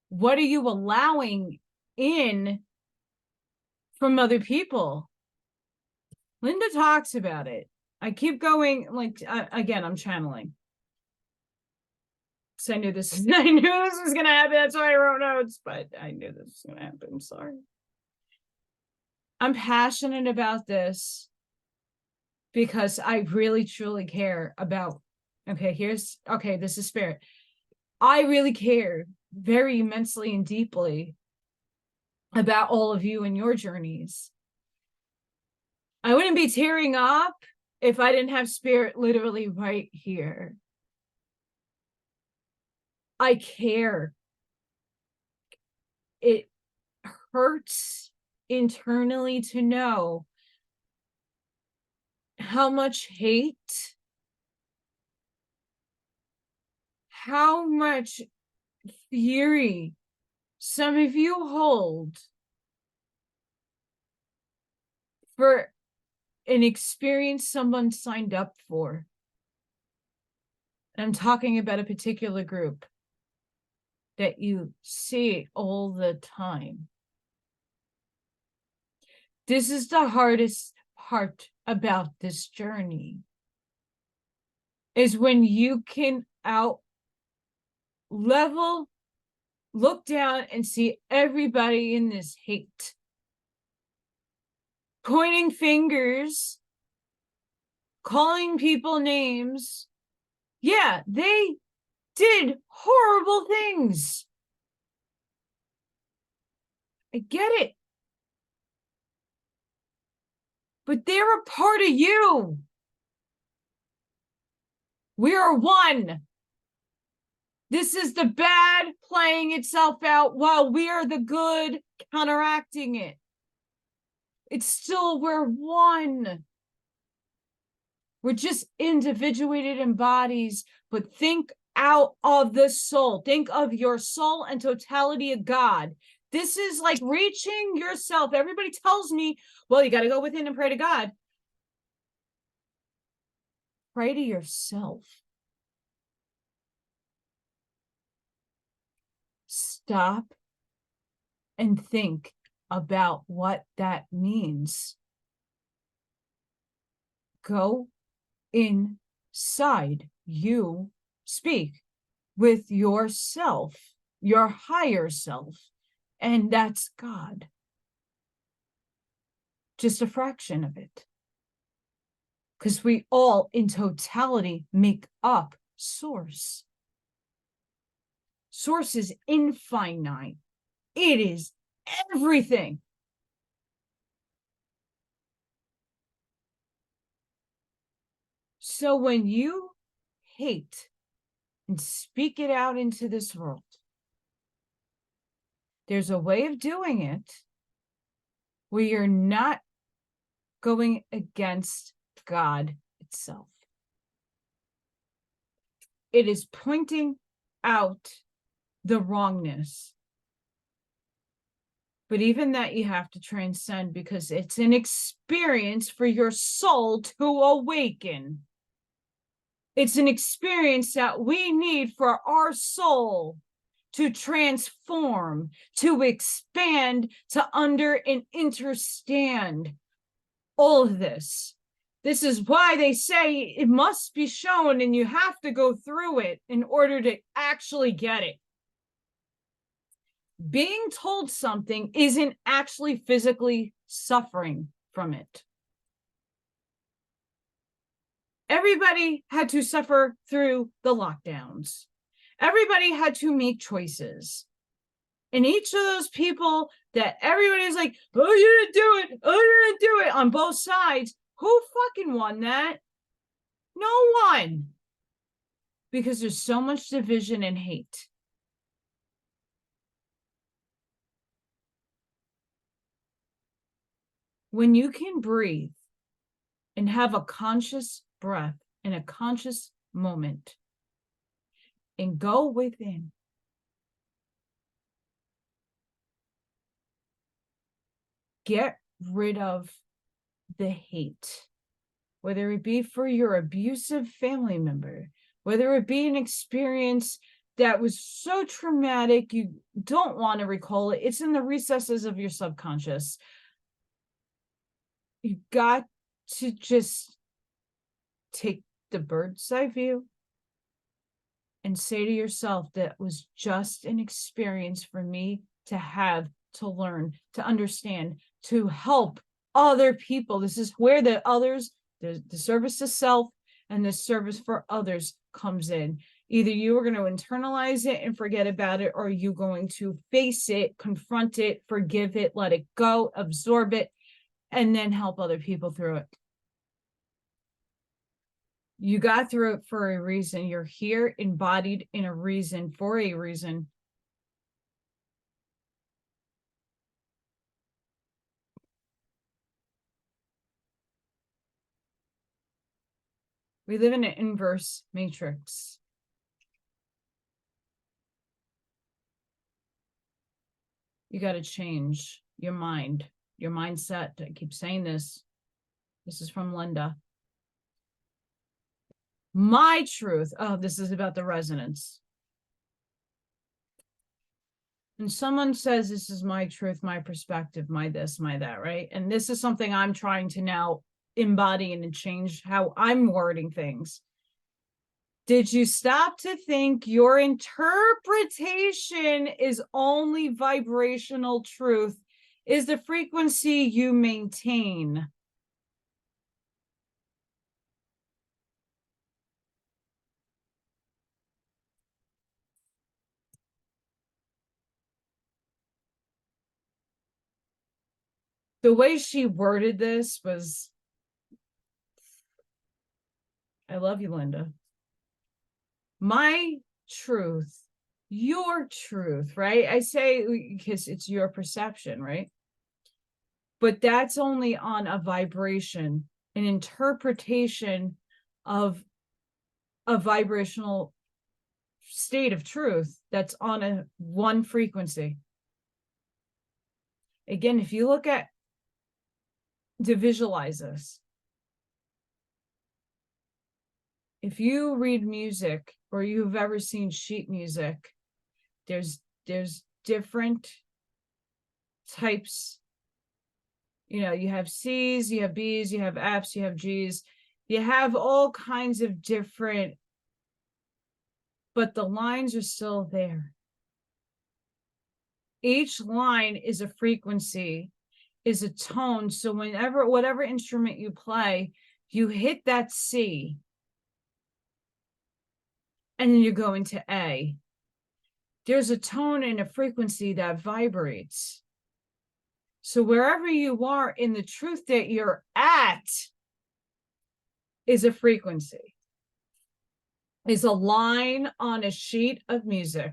A: what are you allowing in from other people? Linda talks about it. I keep going, like, again, I'm channeling. So I knew this was going to happen. That's why I wrote notes, but I knew this was going to happen. I'm sorry. I'm passionate about this because I really, truly care about, this is spirit. I really care very immensely and deeply about all of you and your journeys. I wouldn't be tearing up if I didn't have spirit literally right here. I care. It hurts internally to know how much hate, how much fury some of you hold for an experience someone signed up for. I'm talking about a particular group that you see all the time. This is the hardest part about this journey, is when you can level, look down and see everybody in this hate, pointing fingers, calling people names. Yeah, they did horrible things. I get it. But they're a part of you. We are one. This is the bad playing itself out while we are the good counteracting it. It's still, we're one. We're just individuated in bodies, but think out of the soul. Think of your soul and totality of God. This is like reaching yourself. Everybody tells me, well, you got to go within and pray to God. Pray to yourself. Stop and think about what that means. Go inside. You speak with yourself, your higher self, and that's God. Just a fraction of it. Because we all in totality make up source. Source is infinite. It is everything. So when you hate and speak it out into this world, there's a way of doing it where you're not going against God itself. It is pointing out the wrongness. But even that you have to transcend, because it's an experience for your soul to awaken. It's an experience that we need for our soul to transform, to expand, to under and understand all of this. This is why they say it must be shown and you have to go through it in order to actually get it. Being told something isn't actually physically suffering from it. Everybody had to suffer through the lockdowns. Everybody had to make choices. And each of those people that everybody's like, oh, you didn't do it. Oh, you didn't do it on both sides. Who fucking won that? No one. Because there's so much division and hate. When you can breathe and have a conscious breath in a conscious moment and go within, get rid of the hate, whether it be for your abusive family member, whether it be an experience that was so traumatic you don't want to recall it. It's in the recesses of your subconscious. You got to just take the bird's eye view and say to yourself, that was just an experience for me to have, to learn, to understand, to help other people. This is where the others, the service to self and the service for others comes in. Either you are going to internalize it and forget about it, or you're going to face it, confront it, forgive it, let it go, absorb it, and then help other people through it. You got through it for a reason. You're here embodied in a reason, for a reason. We live in an inverse matrix. You got to change your mind, your mindset. I keep saying this. This is from Linda. My truth. Oh, this is about the resonance. And someone says, this is my truth, my perspective, my this, my that, right? And this is something I'm trying to now embody and change how I'm wording things. Did you stop to think your interpretation is only vibrational truth? Is the frequency you maintain? The way she worded this was, I love you, Linda. My truth, your truth, right? I say because it's your perception, right? But that's only on a vibration, an interpretation of a vibrational state of truth that's on a one frequency. Again, if you look at, to visualize this, if you read music or you've ever seen sheet music, there's different types. You know, you have C's, you have B's, you have F's, you have G's, you have all kinds of different, but the lines are still there. Each line is a frequency, is a tone. So whenever, whatever instrument you play, you hit that C and then you go into A. There's a tone and a frequency that vibrates. So wherever you are in the truth that you're at is a frequency, is a line on a sheet of music,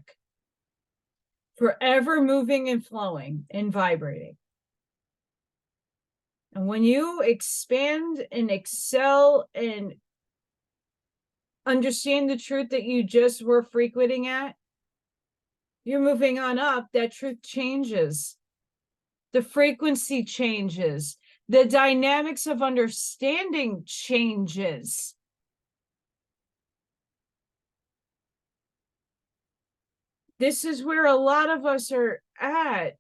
A: forever moving and flowing and vibrating. And when you expand and excel and understand the truth that you just were frequenting at, you're moving on up, that truth changes. The frequency changes. The dynamics of understanding changes. This is where a lot of us are at.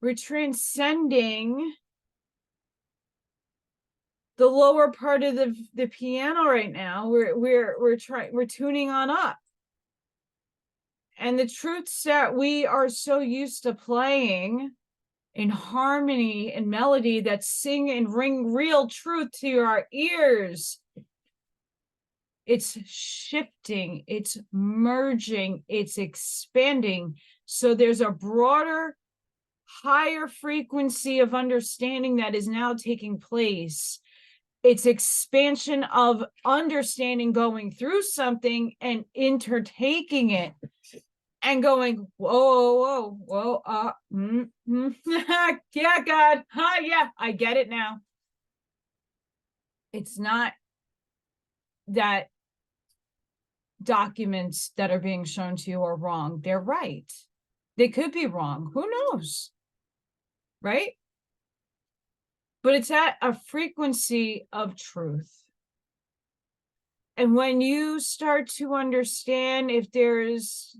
A: We're transcending the lower part of the piano right now. We're tuning on up. And the truths that we are so used to playing in harmony and melody that sing and ring real truth to our ears, it's shifting, it's merging, it's expanding. So there's a broader, higher frequency of understanding that is now taking place. It's expansion of understanding, going through something and intertaking it and going, whoa, whoa, whoa, yeah, God, yeah, I get it now. It's not that documents that are being shown to you are wrong. They're right. They could be wrong. Who knows? Right? But it's at a frequency of truth. And when you start to understand if there's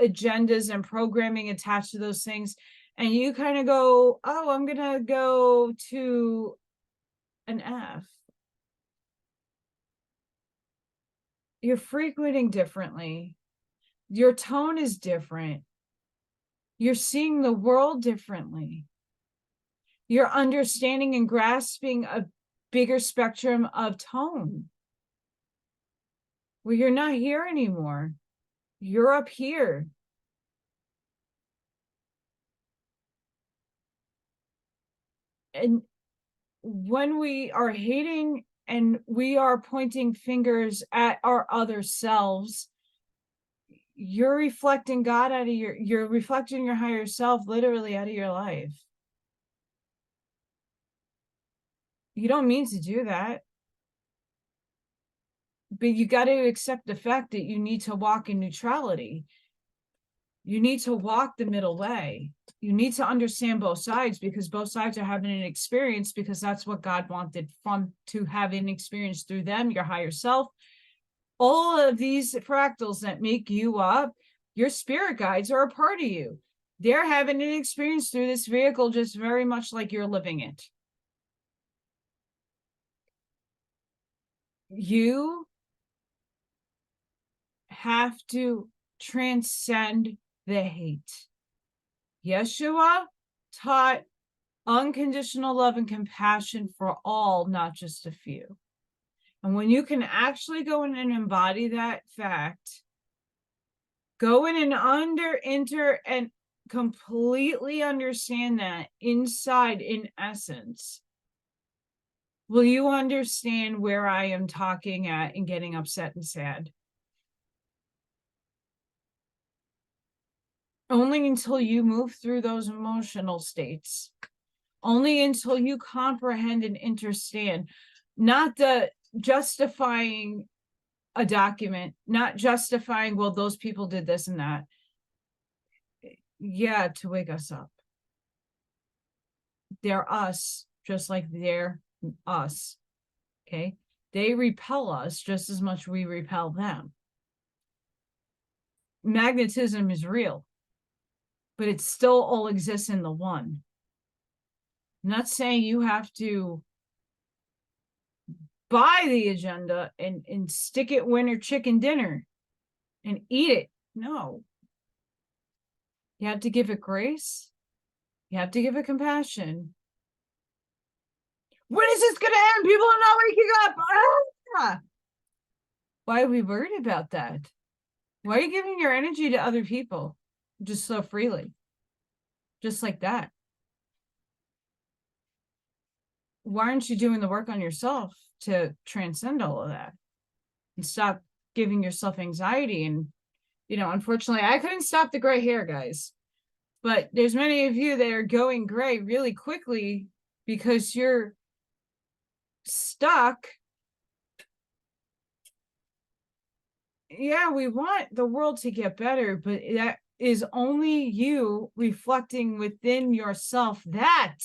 A: agendas and programming attached to those things, and you kind of go, oh, I'm going to go to an F, you're frequenting differently. Your tone is different. You're seeing the world differently. You're understanding and grasping a bigger spectrum of tone. Well, you're not here anymore. You're up here. And when we are hating and we are pointing fingers at our other selves, you're reflecting God out of you're reflecting your higher self literally out of your life. You don't mean to do that. But you got to accept the fact that you need to walk in neutrality. You need to walk the middle way. You need to understand both sides, because both sides are having an experience, because that's what God wanted to have an experience through them, your higher self. All of these fractals that make you up, your spirit guides are a part of you. They're having an experience through this vehicle just very much like you're living it. You have to transcend the hate. Yeshua taught unconditional love and compassion for all, not just a few. And when you can actually go in and embody that fact, go in and enter and completely understand that inside, in essence, will you understand where I am talking at and getting upset and sad? Only until you move through those emotional states. Only until you comprehend and understand, not the justifying a document, not justifying, well, those people did this and that. Yeah, to wake us up. They're us, just like they're us. Okay? They repel us just as much we repel them. Magnetism is real, but it still all exists in the one. I'm not saying you have to buy the agenda and stick it winter chicken dinner and eat it. No. You have to give it grace. You have to give it compassion. When is this going to end? People are not waking up. Ah! Why are we worried about that? Why are you giving your energy to other people just so freely? Just like that. Why aren't you doing the work on yourself to transcend all of that and stop giving yourself anxiety? And, you know, unfortunately, I couldn't stop the gray hair, guys, but there's many of you that are going gray really quickly because you're stuck. Yeah, we want the world to get better, but that is only you reflecting within yourself that,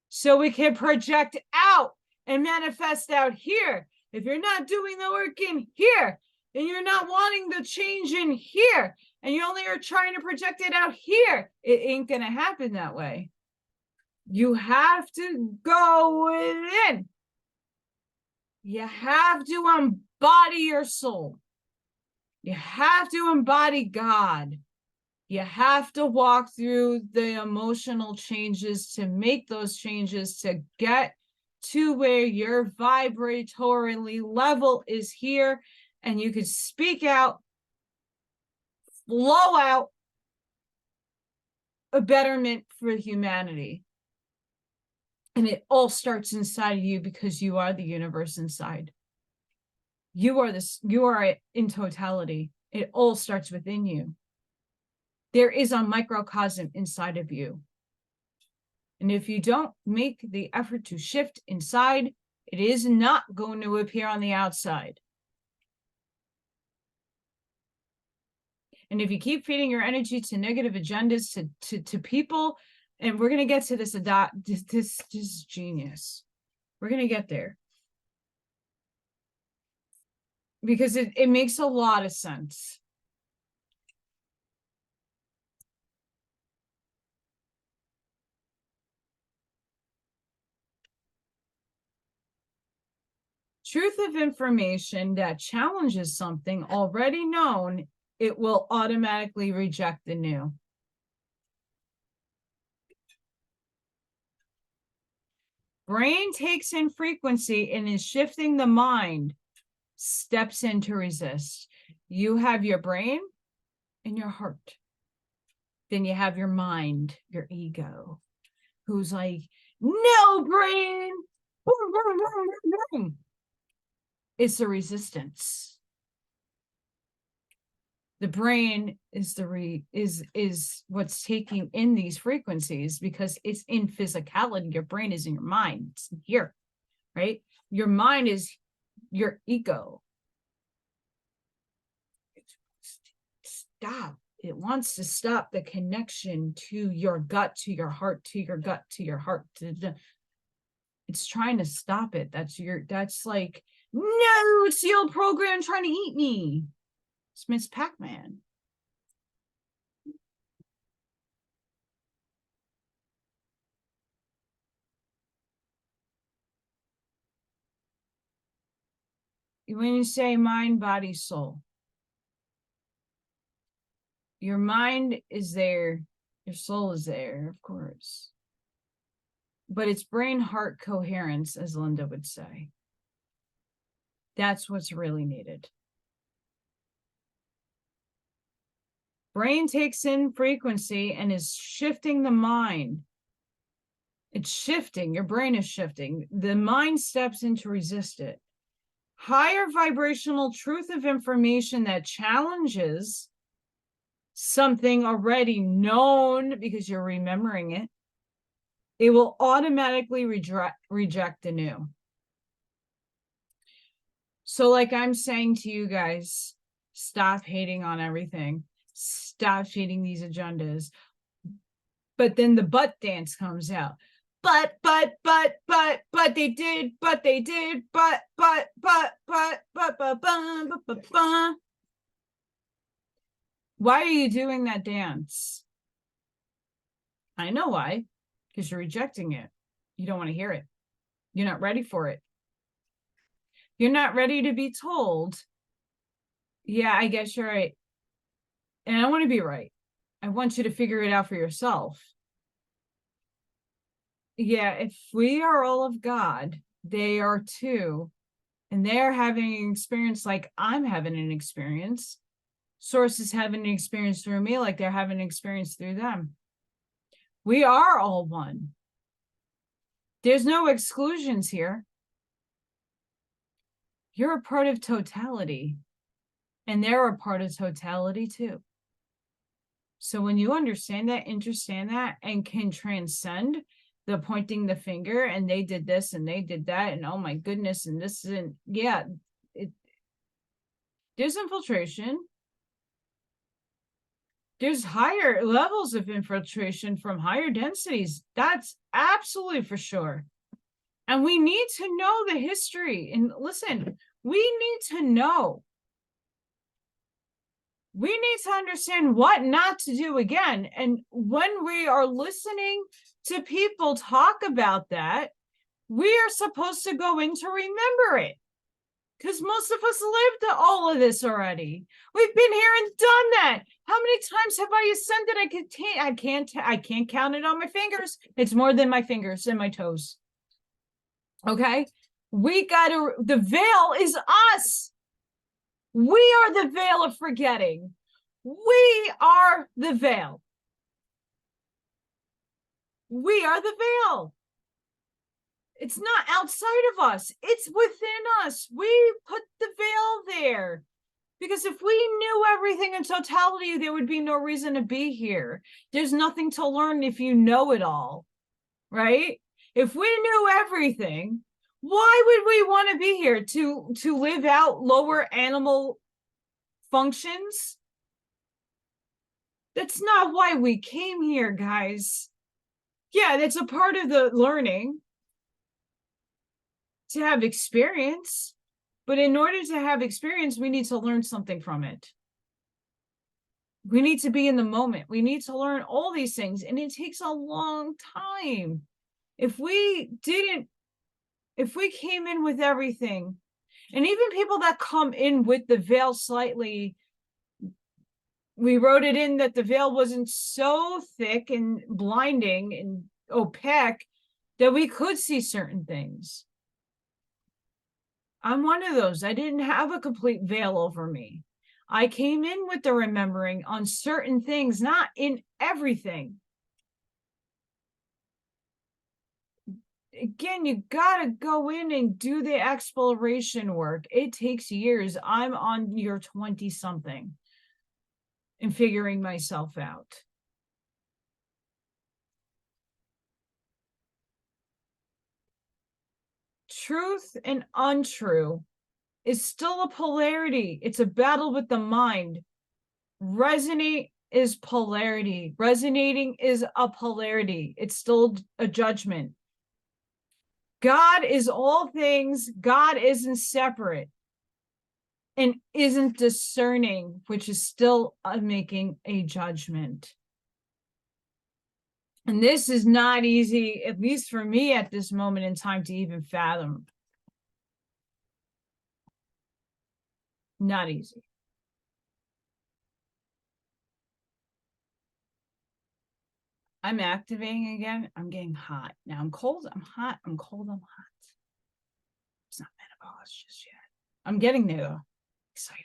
A: so we can project out and manifest out here. If you're not doing the work in here, and you're not wanting the change in here, and you only are trying to project it out here, it ain't going to happen that way. You have to go within. You have to embody your soul. You have to embody God. You have to walk through the emotional changes to make those changes to get to where your vibratory level is here, and you can speak out, flow out a betterment for humanity. And it all starts inside of you, because you are the universe inside. You are in totality. It all starts within you. There is a microcosm inside of you. And if you don't make the effort to shift inside, it is not going to appear on the outside. And if you keep feeding your energy to negative agendas, to people, and we're going to get to this, this is genius. We're going to get there. Because it makes a lot of sense. Truth of information that challenges something already known, it will automatically reject the new. Brain takes in frequency and is shifting the mind, steps in to resist. You have your brain and your heart. Then you have your mind, your ego, who's like, no, brain. It's the resistance. The brain is is what's taking in these frequencies, because it's in physicality. Your brain is in your mind. It's here, right? Your mind is your ego. Stop. It wants to stop the connection to your gut, to your heart, to your gut, to your heart. It's trying to stop it. That's like, no, it's the old program trying to eat me. It's Miss Pac-Man. When you say mind, body, soul, your mind is there, your soul is there, of course. But it's brain-heart coherence, as Linda would say. That's what's really needed. Brain takes in frequency and is shifting the mind. It's shifting. Your brain is shifting. The mind steps in to resist it. Higher vibrational truth of information that challenges something already known, because you're remembering it, it will automatically reject the new. So like I'm saying to you guys, stop hating on everything. Stop feeding these agendas. But then the butt dance comes out. But they did, but. Why are you doing that dance? I know why. Because you're rejecting it. You don't want to hear it. You're not ready for it. You're not ready to be told, yeah, I guess you're right. And I want to be right. I want you to figure it out for yourself. Yeah, if we are all of God, they are too. And they're having an experience like I'm having an experience. Source is having an experience through me like they're having an experience through them. We are all one. There's no exclusions here. You're a part of totality. And they're a part of totality too. So when you understand that, and can transcend the pointing the finger, and they did this and they did that, and oh my goodness, and this isn't, yeah, there's infiltration. There's higher levels of infiltration from higher densities. That's absolutely for sure. And we need to know the history. And listen, we need to know. We need to understand what not to do again. And when we are listening to people talk about that, we are supposed to go in to remember it. Because most of us lived all of this already. We've been here and done that. How many times have I ascended? I can't count it on my fingers. It's more than my fingers and my toes. Okay? The veil is us. We are the veil of forgetting. We are the veil. We are the veil. It's not outside of us. It's within us. We put the veil there. Because if we knew everything in totality, there would be no reason to be here. There's nothing to learn if you know it all, right? If we knew everything, why would we want to be here? To live out lower animal functions? That's not why we came here, guys. Yeah, that's a part of the learning to have experience. But in order to have experience, we need to learn something from it. We need to be in the moment. We need to learn all these things. And it takes a long time. If we came in with everything, and even people that come in with the veil slightly, we wrote it in that the veil wasn't so thick and blinding and opaque that we could see certain things. I'm one of those. I didn't have a complete veil over me. I came in with the remembering on certain things, not in everything. Again, you got to go in and do the exploration work. It takes years. I'm on year 20 something and figuring myself out. Truth and untrue is still a polarity. It's a battle with the mind. Resonate is polarity. Resonating is a polarity. It's still a judgment. God is all things. God isn't separate and isn't discerning, which is still making a judgment. And this is not easy, at least for me at this moment in time, to even fathom. Not easy. I'm activating again. I'm getting hot. Now I'm cold. I'm hot. I'm cold. I'm hot. It's not menopause just yet. I'm getting there though. Excited.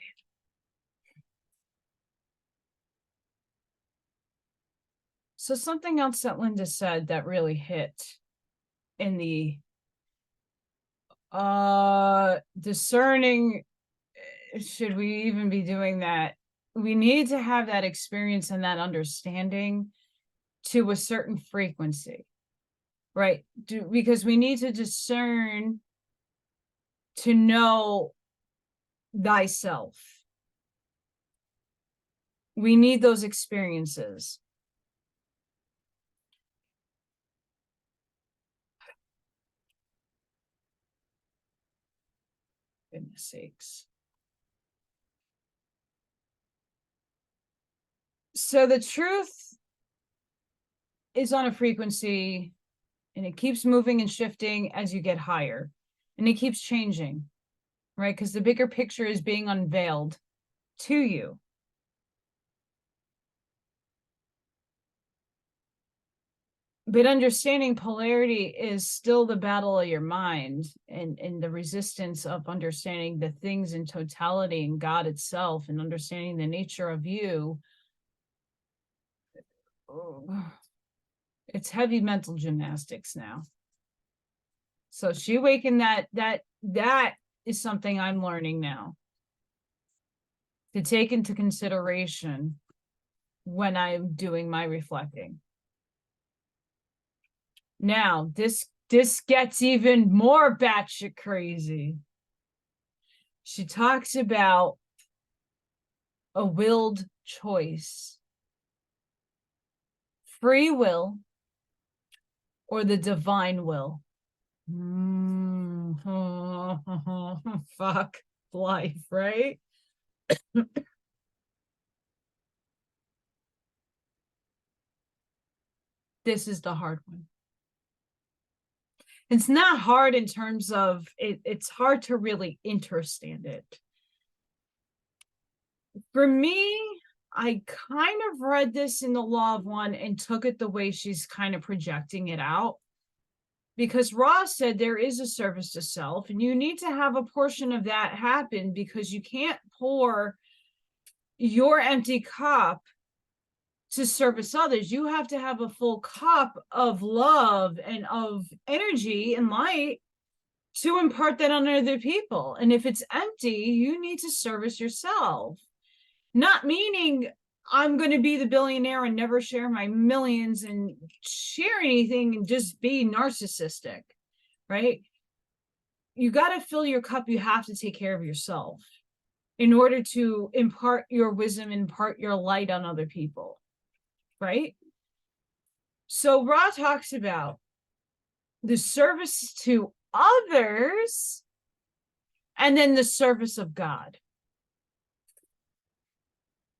A: So something else that Linda said that really hit in the discerning, should we even be doing that? We need to have that experience and that understanding to a certain frequency, right? Because we need to discern to know thyself. We need those experiences. Goodness sakes. So the truth is on a frequency, and it keeps moving and shifting as you get higher, and it keeps changing, right? Because the bigger picture is being unveiled to you. But understanding polarity is still the battle of your mind, and the resistance of understanding the things in totality and God itself, and understanding the nature of you. It's heavy mental gymnastics now. So she awakened that is something I'm learning now to take into consideration when I'm doing my reflecting. Now, this gets even more batshit crazy. She talks about a willed choice, free will, or the divine will. Fuck life, right? This is the hard one. It's not hard in terms of it's hard to really understand it. For me, I kind of read this in the Law of One and took it the way she's kind of projecting it out. Because Ross said there is a service to self, and you need to have a portion of that happen, because you can't pour your empty cup to service others. You have to have a full cup of love and of energy and light to impart that on other people. And if it's empty, you need to service yourself. Not meaning I'm going to be the billionaire and never share my millions and share anything and just be narcissistic, right? You got to fill your cup. You have to take care of yourself in order to impart your wisdom, impart your light on other people, right? So Ra talks about the service to others and then the service of God.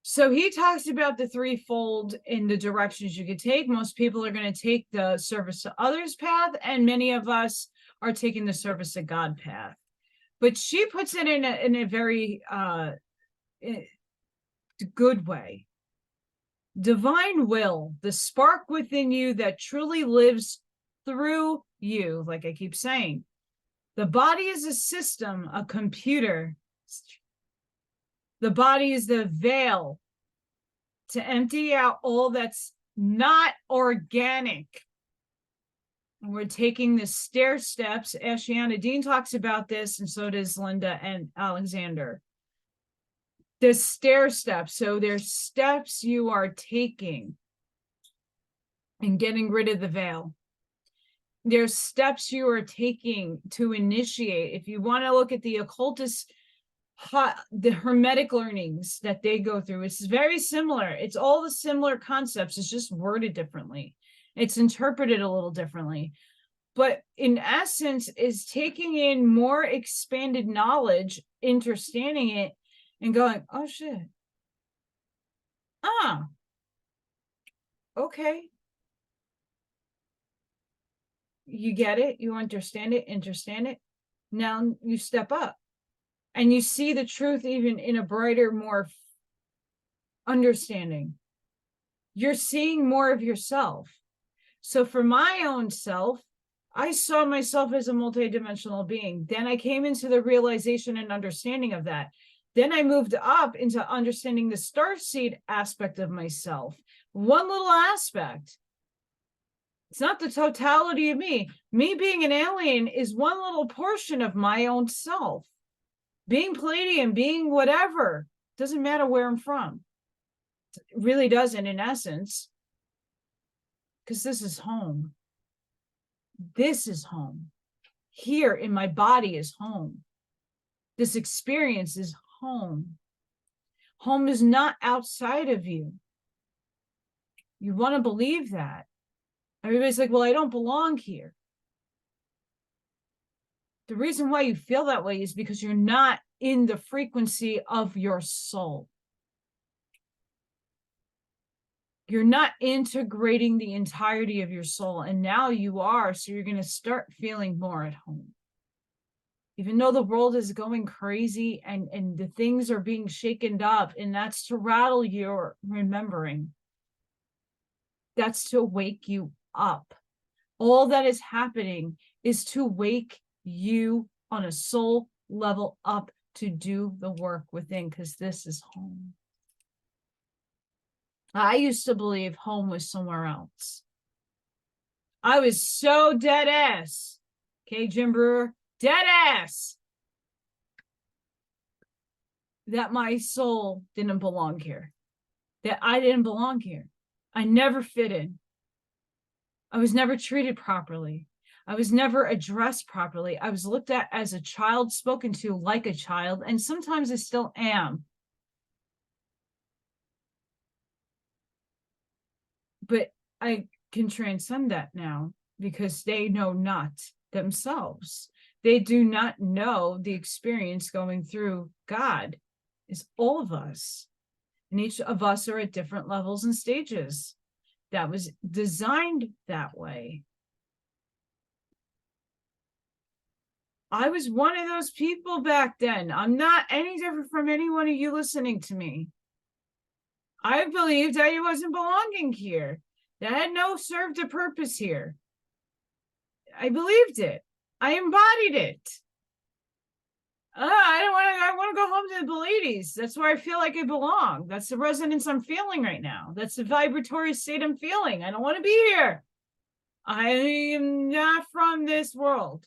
A: So he talks about the threefold in the directions you could take. Most people are going to take the service to others path, and many of us are taking the service to God path. But she puts it in a very good way. Divine will, the spark within you that truly lives through you, like I keep saying. The body is a system, a computer. The body is the veil to empty out all that's not organic. And we're taking the stair steps. Ashiana Dean talks about this, and so does Linda and Alexander. The stair steps. So there's steps you are taking in getting rid of the veil. There's steps you are taking to initiate. If you want to look at the occultist, the hermetic learnings that they go through, it's very similar. It's all the similar concepts. It's just worded differently. It's interpreted a little differently. But in essence, is taking in more expanded knowledge, understanding it, and going, oh shit. Okay. You get it. You understand it. Now you step up. And you see the truth even in a brighter, more understanding. You're seeing more of yourself. So for my own self, I saw myself as a multidimensional being. Then I came into the realization and understanding of that. Then I moved up into understanding the starseed aspect of myself. One little aspect. It's not the totality of me. Me being an alien is one little portion of my own self. Being Palladium, being whatever, doesn't matter where I'm from. It really doesn't, in essence, because this is home. This is home. Here in my body is home. This experience is home. Home is not outside of you. You want to believe that. Everybody's like, well, I don't belong here. The reason why you feel that way is because you're not in the frequency of your soul. You're not integrating the entirety of your soul. And now you are. So you're going to start feeling more at home. Even though the world is going crazy and the things are being shaken up, and that's to rattle your remembering. That's to wake you up. All that is happening is to wake you on a soul level up to do the work within, because this is home. I used to believe home was somewhere else. I was so dead ass. Okay, Jim Brewer, dead ass. That my soul didn't belong here. That I didn't belong here. I never fit in. I was never treated properly. I was never addressed properly. I was looked at as a child, spoken to like a child, and sometimes I still am. But I can transcend that now because they know not themselves. They do not know the experience going through God is all of us. And each of us are at different levels and stages. That was designed that way. I was one of those people back then. I'm not any different from any one of you listening to me. I believed I wasn't belonging here. That had no served a purpose here. I believed it. I embodied it. I want to go home to the Pleiades. That's where I feel like I belong. That's the resonance I'm feeling right now. That's the vibratory state I'm feeling. I don't want to be here. I am not from this world.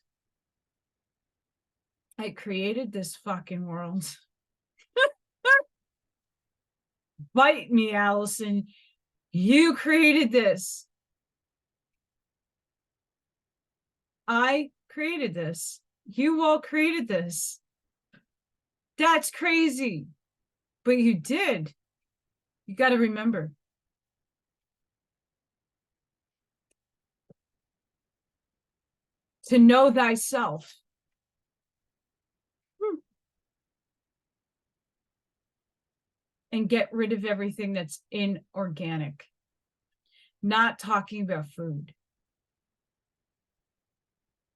A: I created this fucking world. Bite me, Allison. You created this. I created this. You all created this. That's crazy. But you did. You got to remember. To know thyself. And get rid of everything that's inorganic. Not talking about food.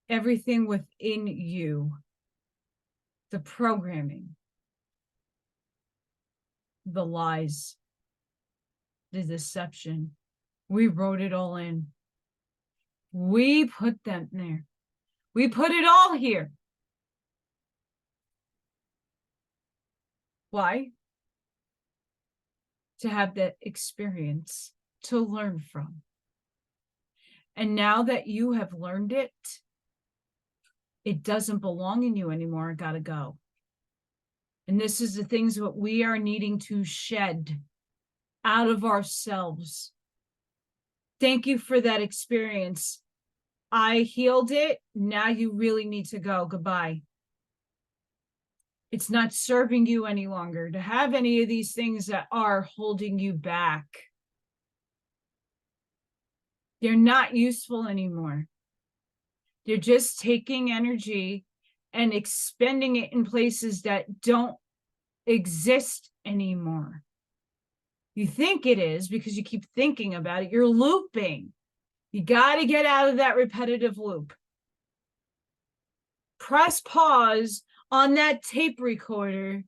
A: Everything within you. The programming. The lies. The deception. We wrote it all in. We put them there. We put it all here. Why? To have that experience to learn from. And now that you have learned it, it doesn't belong in you anymore. It got to go. And this is the things that we are needing to shed out of ourselves. Thank you for that experience. I healed it. Now you really need to go. Goodbye. It's not serving you any longer to have any of these things that are holding you back. They're not useful anymore. They're just taking energy and expending it in places that don't exist anymore. You think it is because you keep thinking about it. You're looping. You got to get out of that repetitive loop. Press pause on that tape recorder.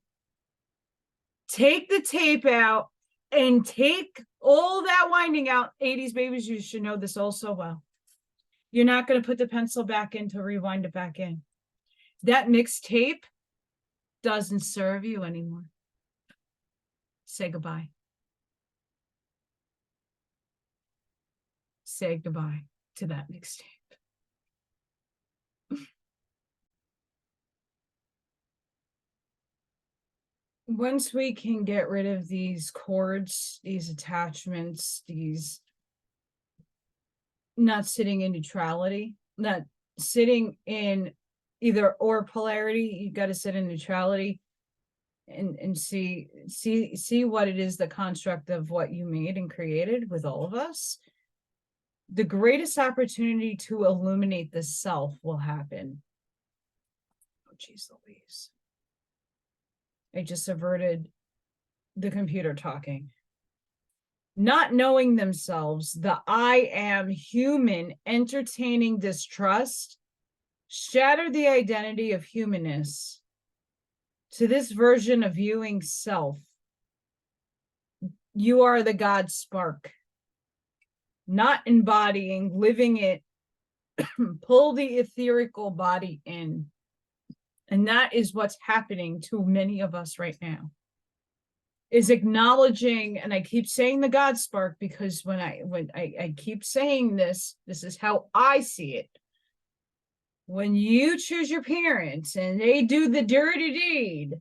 A: Take the tape out and take all that winding out. 80s babies, you should know this all so well. You're not going to put the pencil back in to rewind it back in. That mixed tape doesn't serve you anymore. Say goodbye. Say goodbye to that mixtape. Once we can get rid of these cords, these attachments, these not sitting in neutrality, not sitting in either or polarity, you got to sit in neutrality and see what it is, the construct of what you made and created with all of us. The greatest opportunity to illuminate the self will happen. Oh, geez Louise. I just averted the computer talking. Not knowing themselves, the I am human, entertaining distrust, shatter the identity of humanness to this version of viewing self. You are the God spark. Not embodying, living it, pull the etherical body in. And that is what's happening to many of us right now. Is acknowledging, and I keep saying the God spark because when I keep saying this is how I see it. When you choose your parents and they do the dirty deed,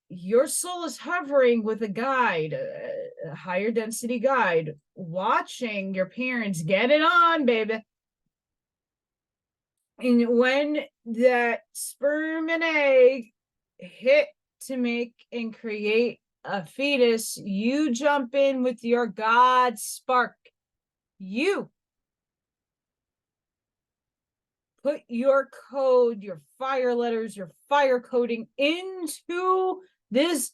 A: your soul is hovering with a guide, a higher density guide, watching your parents get it on, baby. And when that sperm and egg hit to make and create a fetus, you jump in with your God spark. You put your code, your fire letters, your fire coding into this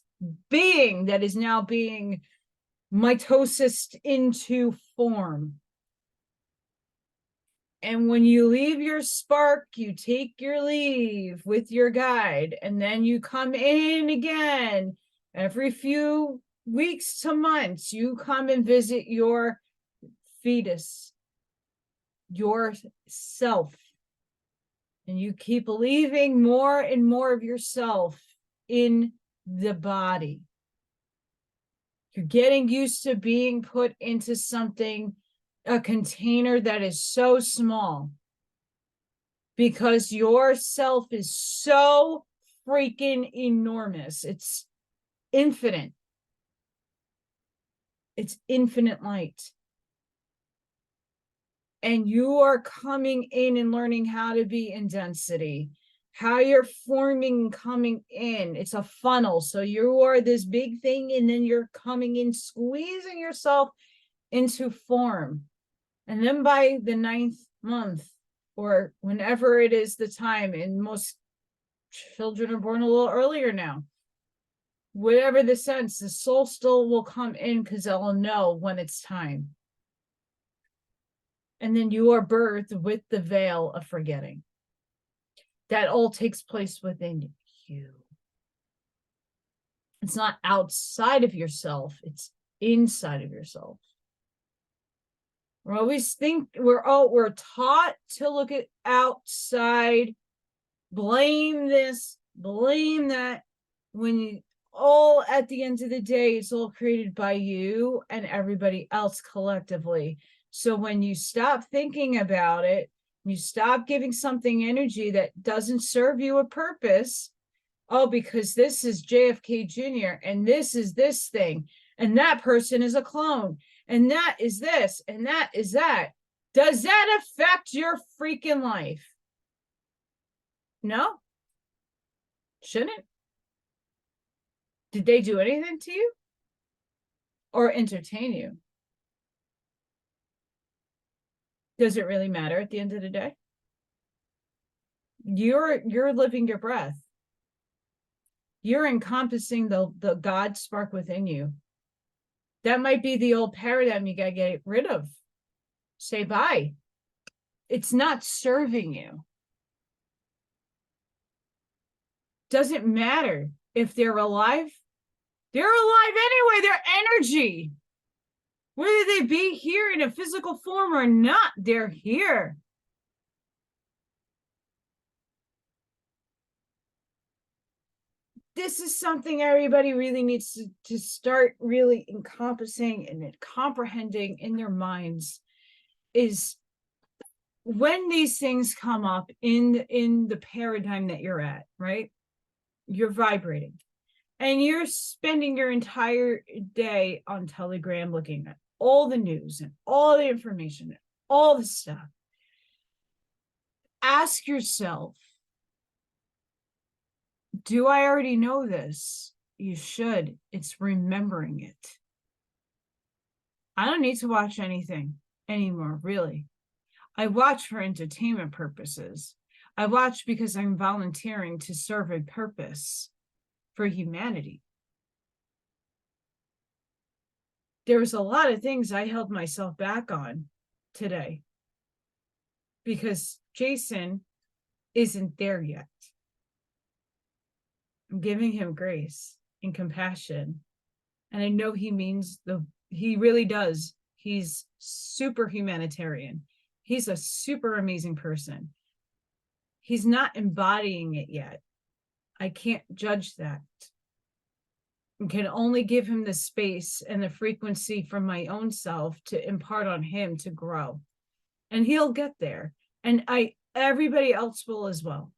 A: being that is now being mitosis into form. And when you leave your spark, you take your leave with your guide, and then you come in again every few weeks to months. You come and visit your fetus, your self, and you keep leaving more and more of yourself in the body. You're getting used to being put into something, a container that is so small, because your self is so freaking enormous. It's infinite. It's infinite light. And you are coming in and learning how to be in density, how you're forming, coming in. It's a funnel. So you are this big thing, and then you're coming in, squeezing yourself into form. And then by the 9th month, or whenever it is the time, and most children are born a little earlier now, whatever the sense, the soul still will come in because they'll know when it's time. And then you are birthed with the veil of forgetting. That all takes place within you. It's not outside of yourself, it's inside of yourself. We're taught to look at outside, blame this, blame that, when you all, at the end of the day, it's all created by you and everybody else collectively. So when you stop thinking about it, you stop giving something energy that doesn't serve you a purpose. Oh, because this is JFK Jr. and this is this thing, and that person is a clone, and that is this, and that is that. Does that affect your freaking life? No? Shouldn't. Did they do anything to you? Or entertain you? Does it really matter at the end of the day? You're living your breath. You're encompassing the God spark within you. That might be the old paradigm you got to get rid of. Say bye. It's not serving you. Doesn't matter if they're alive. They're alive anyway. They're energy. Whether they be here in a physical form or not, they're here. This is something everybody really needs to start really encompassing and comprehending in their minds, is when these things come up in the paradigm that you're at, right? You're vibrating and you're spending your entire day on Telegram looking at all the news and all the information and all the stuff. Ask yourself, do I already know this? You should. It's remembering it. I don't need to watch anything anymore, really. I watch for entertainment purposes. I watch because I'm volunteering to serve a purpose for humanity. There was a lot of things I held myself back on today because Jason isn't there yet. I'm giving him grace and compassion. And I know he really does. He's super humanitarian. He's a super amazing person. He's not embodying it yet. I can't judge that. I can only give him the space and the frequency from my own self to impart on him to grow. And he'll get there. And everybody else will as well.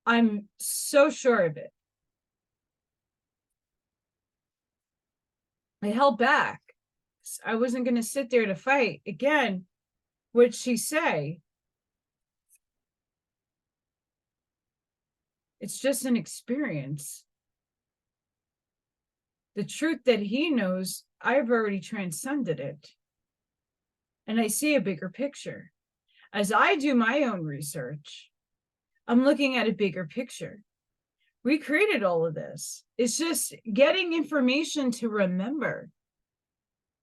A: I'm so sure of it. I held back. I wasn't going to sit there to fight. Again, what'd she say? It's just an experience. The truth that he knows, I've already transcended it. And I see a bigger picture. As I do my own research, I'm looking at a bigger picture. We created all of this. It's just getting information to remember,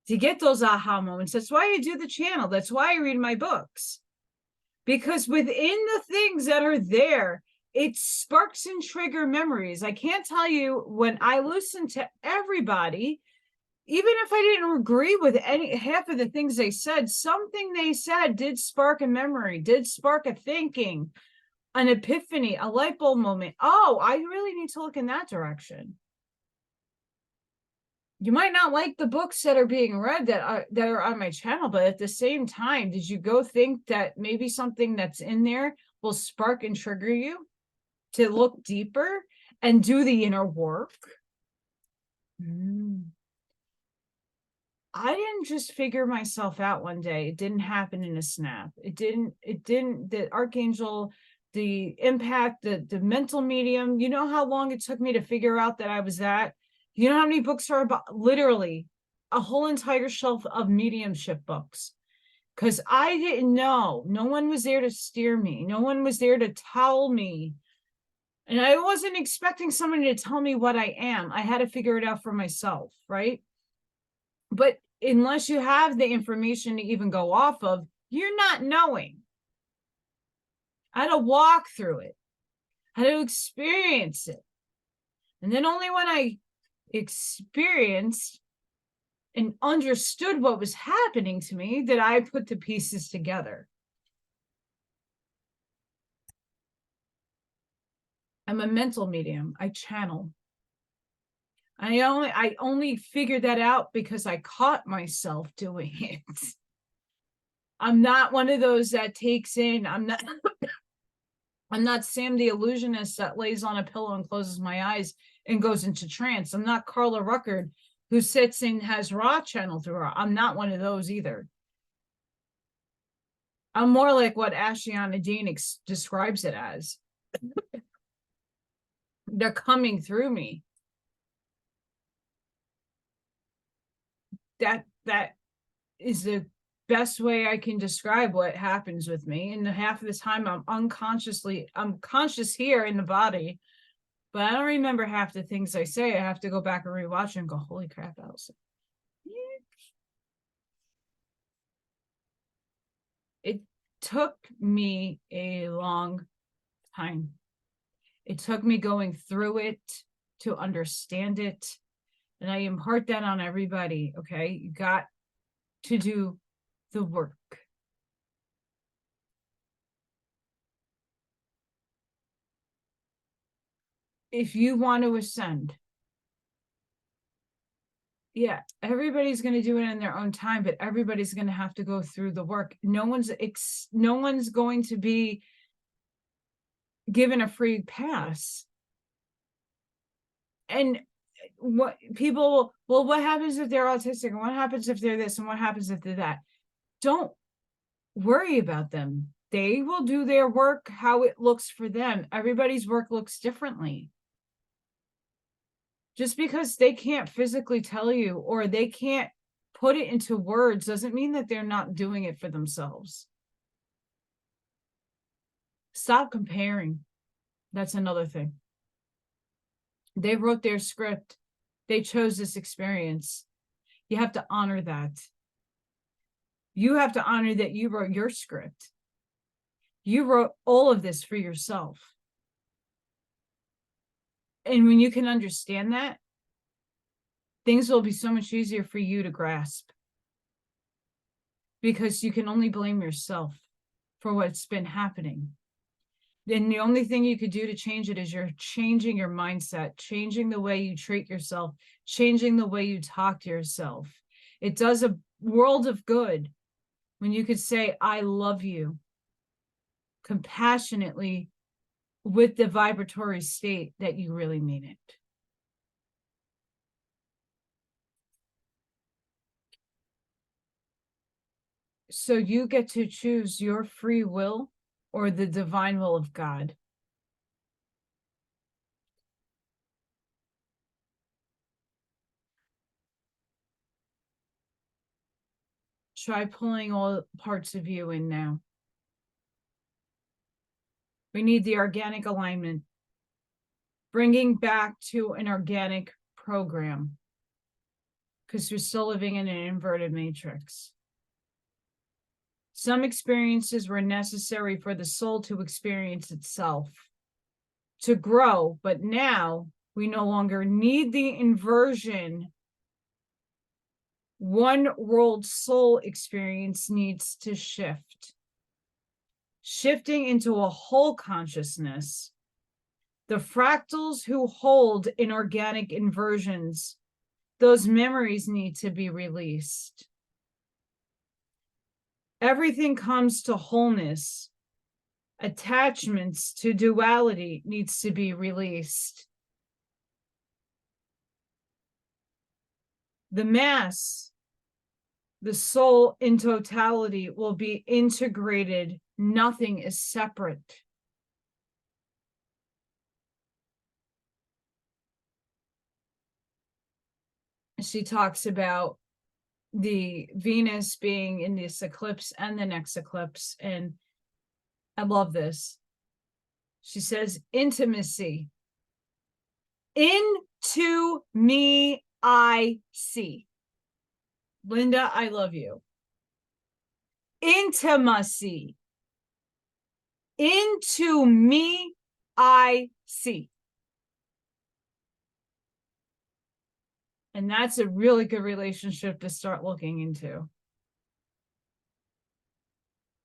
A: to get those aha moments. That's why I do the channel. That's why I read my books. because within the things that are there, it sparks and trigger memories. I can't tell you, when I listen to everybody, even if I didn't agree with any half of the things they said, something they said did spark a memory, did spark a thinking, an epiphany, a light bulb moment. Oh, I really need to look in that direction. You might not like the books that are being read that are on my channel, but at the same time, did you go think that maybe something that's in there will spark and trigger you to look deeper and do the inner work? I didn't just figure myself out one day. It didn't happen in a snap. It didn't, the archangel, the impact, the mental medium, you know how long it took me to figure out that I was that? You know how many books are about? Literally a whole entire shelf of mediumship books. Because I didn't know. No one was there to steer me. No one was there to tell me. And I wasn't expecting somebody to tell me what I am. I had to figure it out for myself, right? But unless you have the information to even go off of, you're not knowing. I had to walk through it. I had to experience it. And then only when I experienced and understood what was happening to me did I put the pieces together. I'm a mental medium. I channel. I only figured that out because I caught myself doing it. I'm not one of those that takes in, I'm not Sam the illusionist that lays on a pillow and closes my eyes and goes into trance. I'm not Carla Ruckert who sits and has raw channel through her. I'm not one of those either. I'm more like what Ashiana Dean describes it as. They're coming through me. That is the best way I can describe what happens with me. And half of the time I'm conscious here in the body, but I don't remember half the things I say. I have to go back and rewatch and go, holy crap, Allison. It took me a long time. It took me going through it to understand it. And I impart that on everybody, okay? You got to do the work. If you want to ascend, yeah, everybody's going to do it in their own time, but everybody's going to have to go through the work. No one's going to be given a free pass. And what people, well, what happens if they're autistic, and what happens if they're this, and what happens if they're that? Don't worry about them. They will do their work how it looks for them. Everybody's work looks differently. Just because they can't physically tell you or they can't put it into words doesn't mean that they're not doing it for themselves. Stop comparing. That's another thing. They wrote their script. They chose this experience. You have to honor that. You have to honor that you wrote your script. You wrote all of this for yourself. And when you can understand that, things will be so much easier for you to grasp. Because you can only blame yourself for what's been happening. Then the only thing you could do to change it is you're changing your mindset, changing the way you treat yourself, changing the way you talk to yourself. It does a world of good when you could say, I love you, compassionately, with the vibratory state that you really mean it. So you get to choose your free will or the divine will of God. Try pulling all parts of you in now. We need the organic alignment, bringing back to an organic program, because we're still living in an inverted matrix. Some experiences were necessary for the soul to experience itself, to grow, but now we no longer need the inversion. One world soul experience needs to shift. Shifting into a whole consciousness. The fractals who hold inorganic inversions, those memories need to be released. Everything comes to wholeness. Attachments to duality needs to be released. The mass, the soul in totality will be integrated. Nothing is separate. She talks about the Venus being in this eclipse and the next eclipse, and I love this. She says, intimacy. Into me, I see. Linda, I love you. Intimacy. Into me, I see. And that's a really good relationship to start looking into.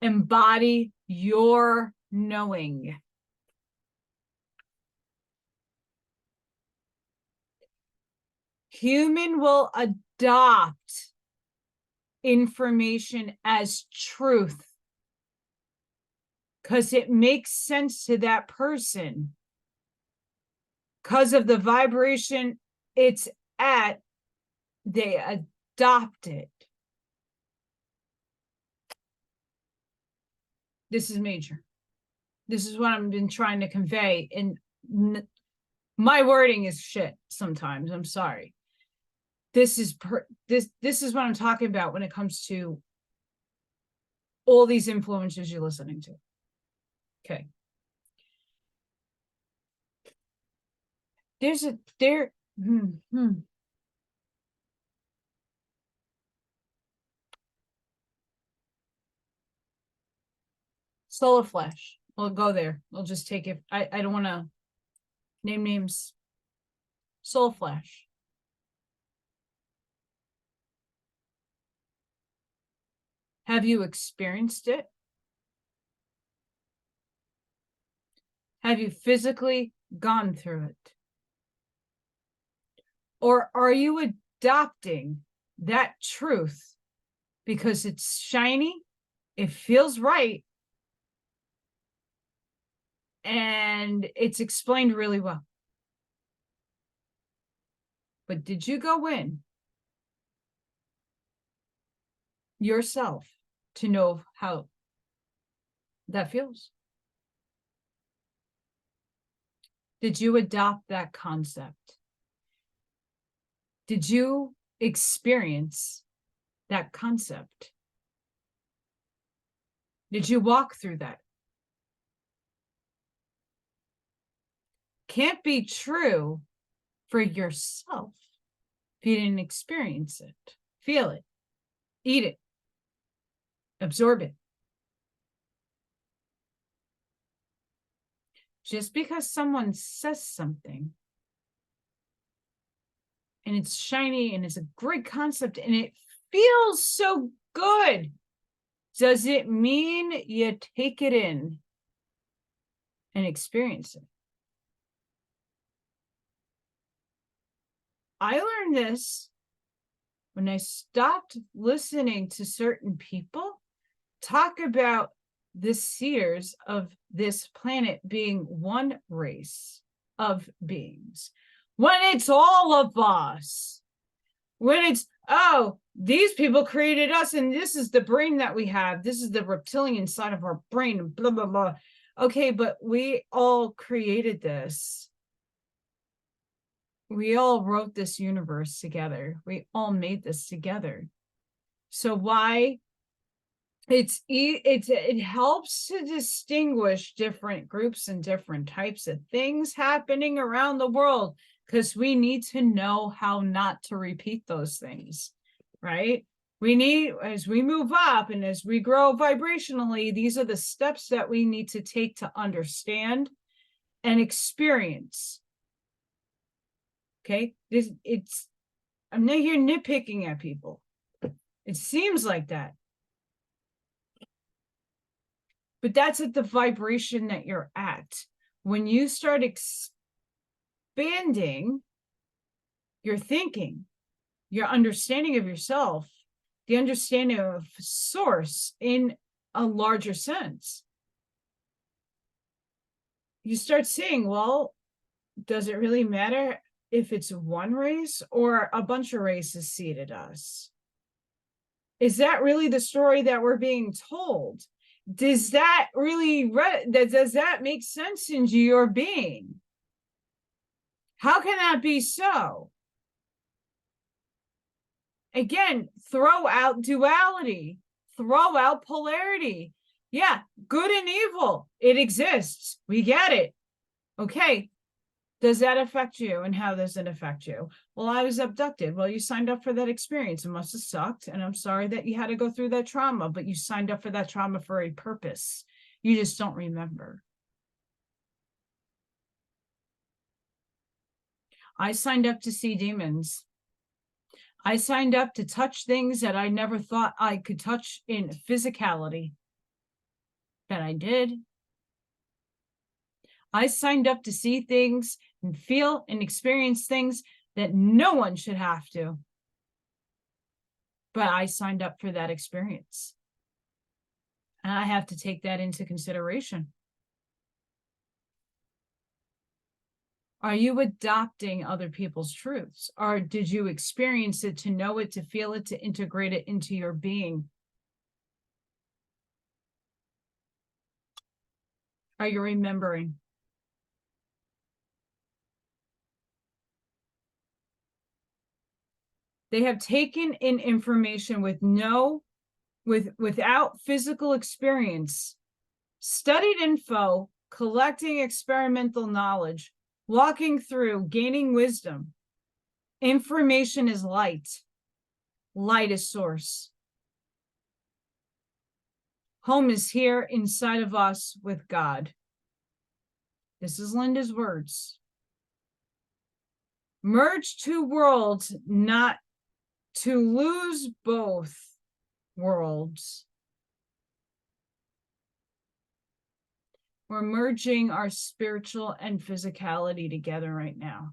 A: Embody your knowing. Human will adopt information as truth because it makes sense to that person. Because of the vibration it's at, they adopt it. This is major. This is what I've been trying to convey. And my wording is shit sometimes. I'm sorry. This is what I'm talking about when it comes to all these influences you're listening to. Okay. Solar Flash. We'll go there. We'll just take it. I don't want to name names. Soul Flash. Have you experienced it? Have you physically gone through it? Or are you adopting that truth because it's shiny, it feels right, and it's explained really well? But did you go in yourself to know how that feels? Did you adopt that concept? Did you experience that concept? Did you walk through that? Can't be true for yourself if you didn't experience it, feel it, eat it, absorb it. Just because someone says something and it's shiny and it's a great concept and it feels so good, does it mean you take it in and experience it? I learned this when I stopped listening to certain people talk about the seers of this planet being one race of beings. When it's all of us. When it's, oh, these people created us and this is the brain that we have. This is the reptilian side of our brain and blah, blah, blah. Okay, but we all created this. We all wrote this universe together. We all made this together. So why? It helps to distinguish different groups and different types of things happening around the world, because we need to know how not to repeat those things, right? We need, as we move up and as we grow vibrationally, these are the steps that we need to take to understand and experience. Okay, I'm not here nitpicking at people. It seems like that. But that's at the vibration that you're at. When you start expanding your thinking, your understanding of yourself, the understanding of source in a larger sense, you start seeing, well, does it really matter if it's one race or a bunch of races seated us? Is that really the story that we're being told? Does that really, does that make sense into your being? How can that be so? Again, throw out duality, throw out polarity. Yeah, good and evil, it exists. We get it. Okay, does that affect you? And how does it affect you? Well, I was abducted. Well, you signed up for that experience. It must have sucked. And I'm sorry that you had to go through that trauma, but you signed up for that trauma for a purpose. You just don't remember. I signed up to see demons. I signed up to touch things that I never thought I could touch in physicality. That I did. I signed up to see things and feel and experience things that no one should have to. But I signed up for that experience. And I have to take that into consideration. Are you adopting other people's truths? Or did you experience it to know it, to feel it, to integrate it into your being? Are you remembering? They have taken in information without physical experience, studied info, collecting experimental knowledge, walking through, gaining wisdom. Information is light. Light is source. Home is here inside of us with God. This is Linda's words. Merge two worlds, not to lose both worlds. We're merging our spiritual and physicality together right now.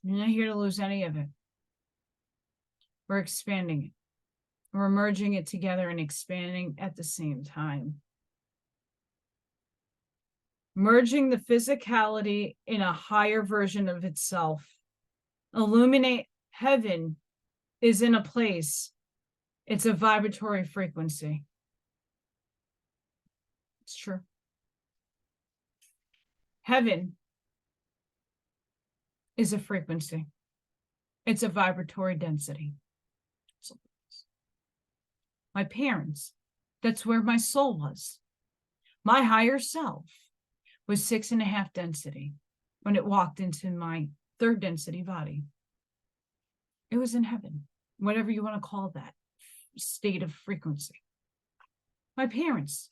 A: You're not here to lose any of it. We're expanding it. We're merging it together and expanding at the same time. Merging the physicality in a higher version of itself. Illuminate heaven is in a place. It's a vibratory frequency. It's true. Heaven is a frequency. It's a vibratory density. My parents, that's where my soul was. My higher self was 6.5 density when it walked into my 3rd density body. It was in heaven, whatever you want to call that state of frequency. My parents,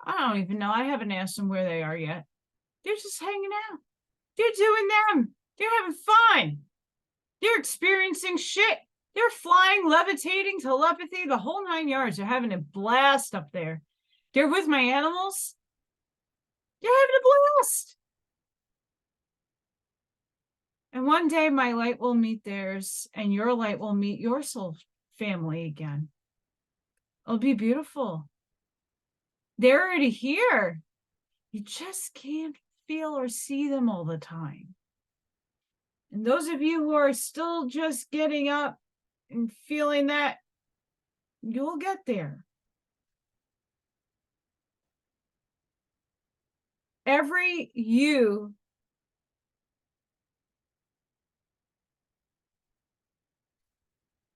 A: I don't even know. I haven't asked them where they are yet. They're just hanging out. They're doing them. They're having fun. They're experiencing shit. They're flying, levitating, telepathy, the whole 9 yards. They're having a blast up there. They're with my animals. They're having a blast. And one day my light will meet theirs, and your light will meet your soul family again. It'll be beautiful. They're already here. You just can't feel or see them all the time. And those of you who are still just getting up and feeling that, you'll get there. Every you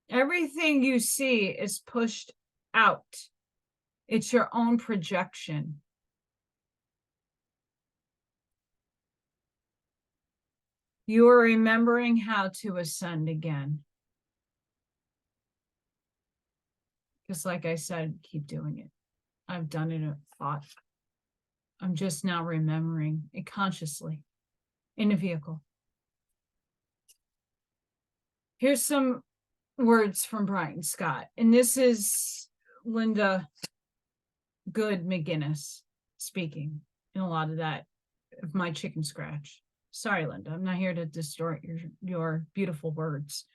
A: everything you see is pushed out. It's your own projection. You are remembering how to ascend again. Because like I said, keep doing it. I've done it a lot. I'm just now remembering it consciously in a vehicle. Here's some words from Brian Scott. And this is Linda Good McGinnis speaking in a lot of that of my chicken scratch. Sorry, Linda, I'm not here to distort your beautiful words.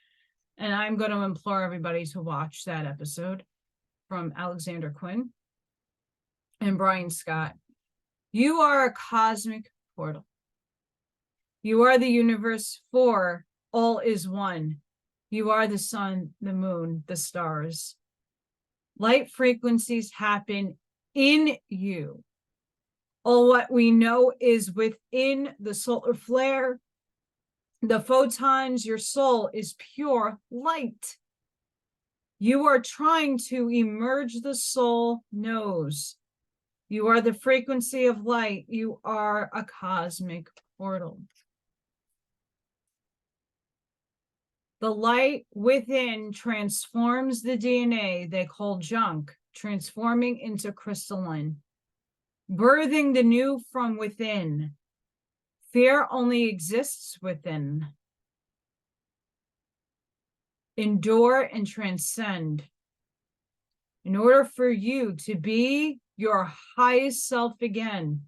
A: And I'm going to implore everybody to watch that episode from Alexander Quinn and Brian Scott. You are a cosmic portal. You are the universe, for all is one. You are the sun, the moon, the stars. Light frequencies happen in you. All what we know is within the solar flare. The photons, your soul is pure light. You are trying to emerge, the soul knows. You are the frequency of light. You are a cosmic portal. The light within transforms the DNA they call junk, transforming into crystalline, birthing the new from within. Fear only exists within. Endure and transcend. In order for you to be your highest self again,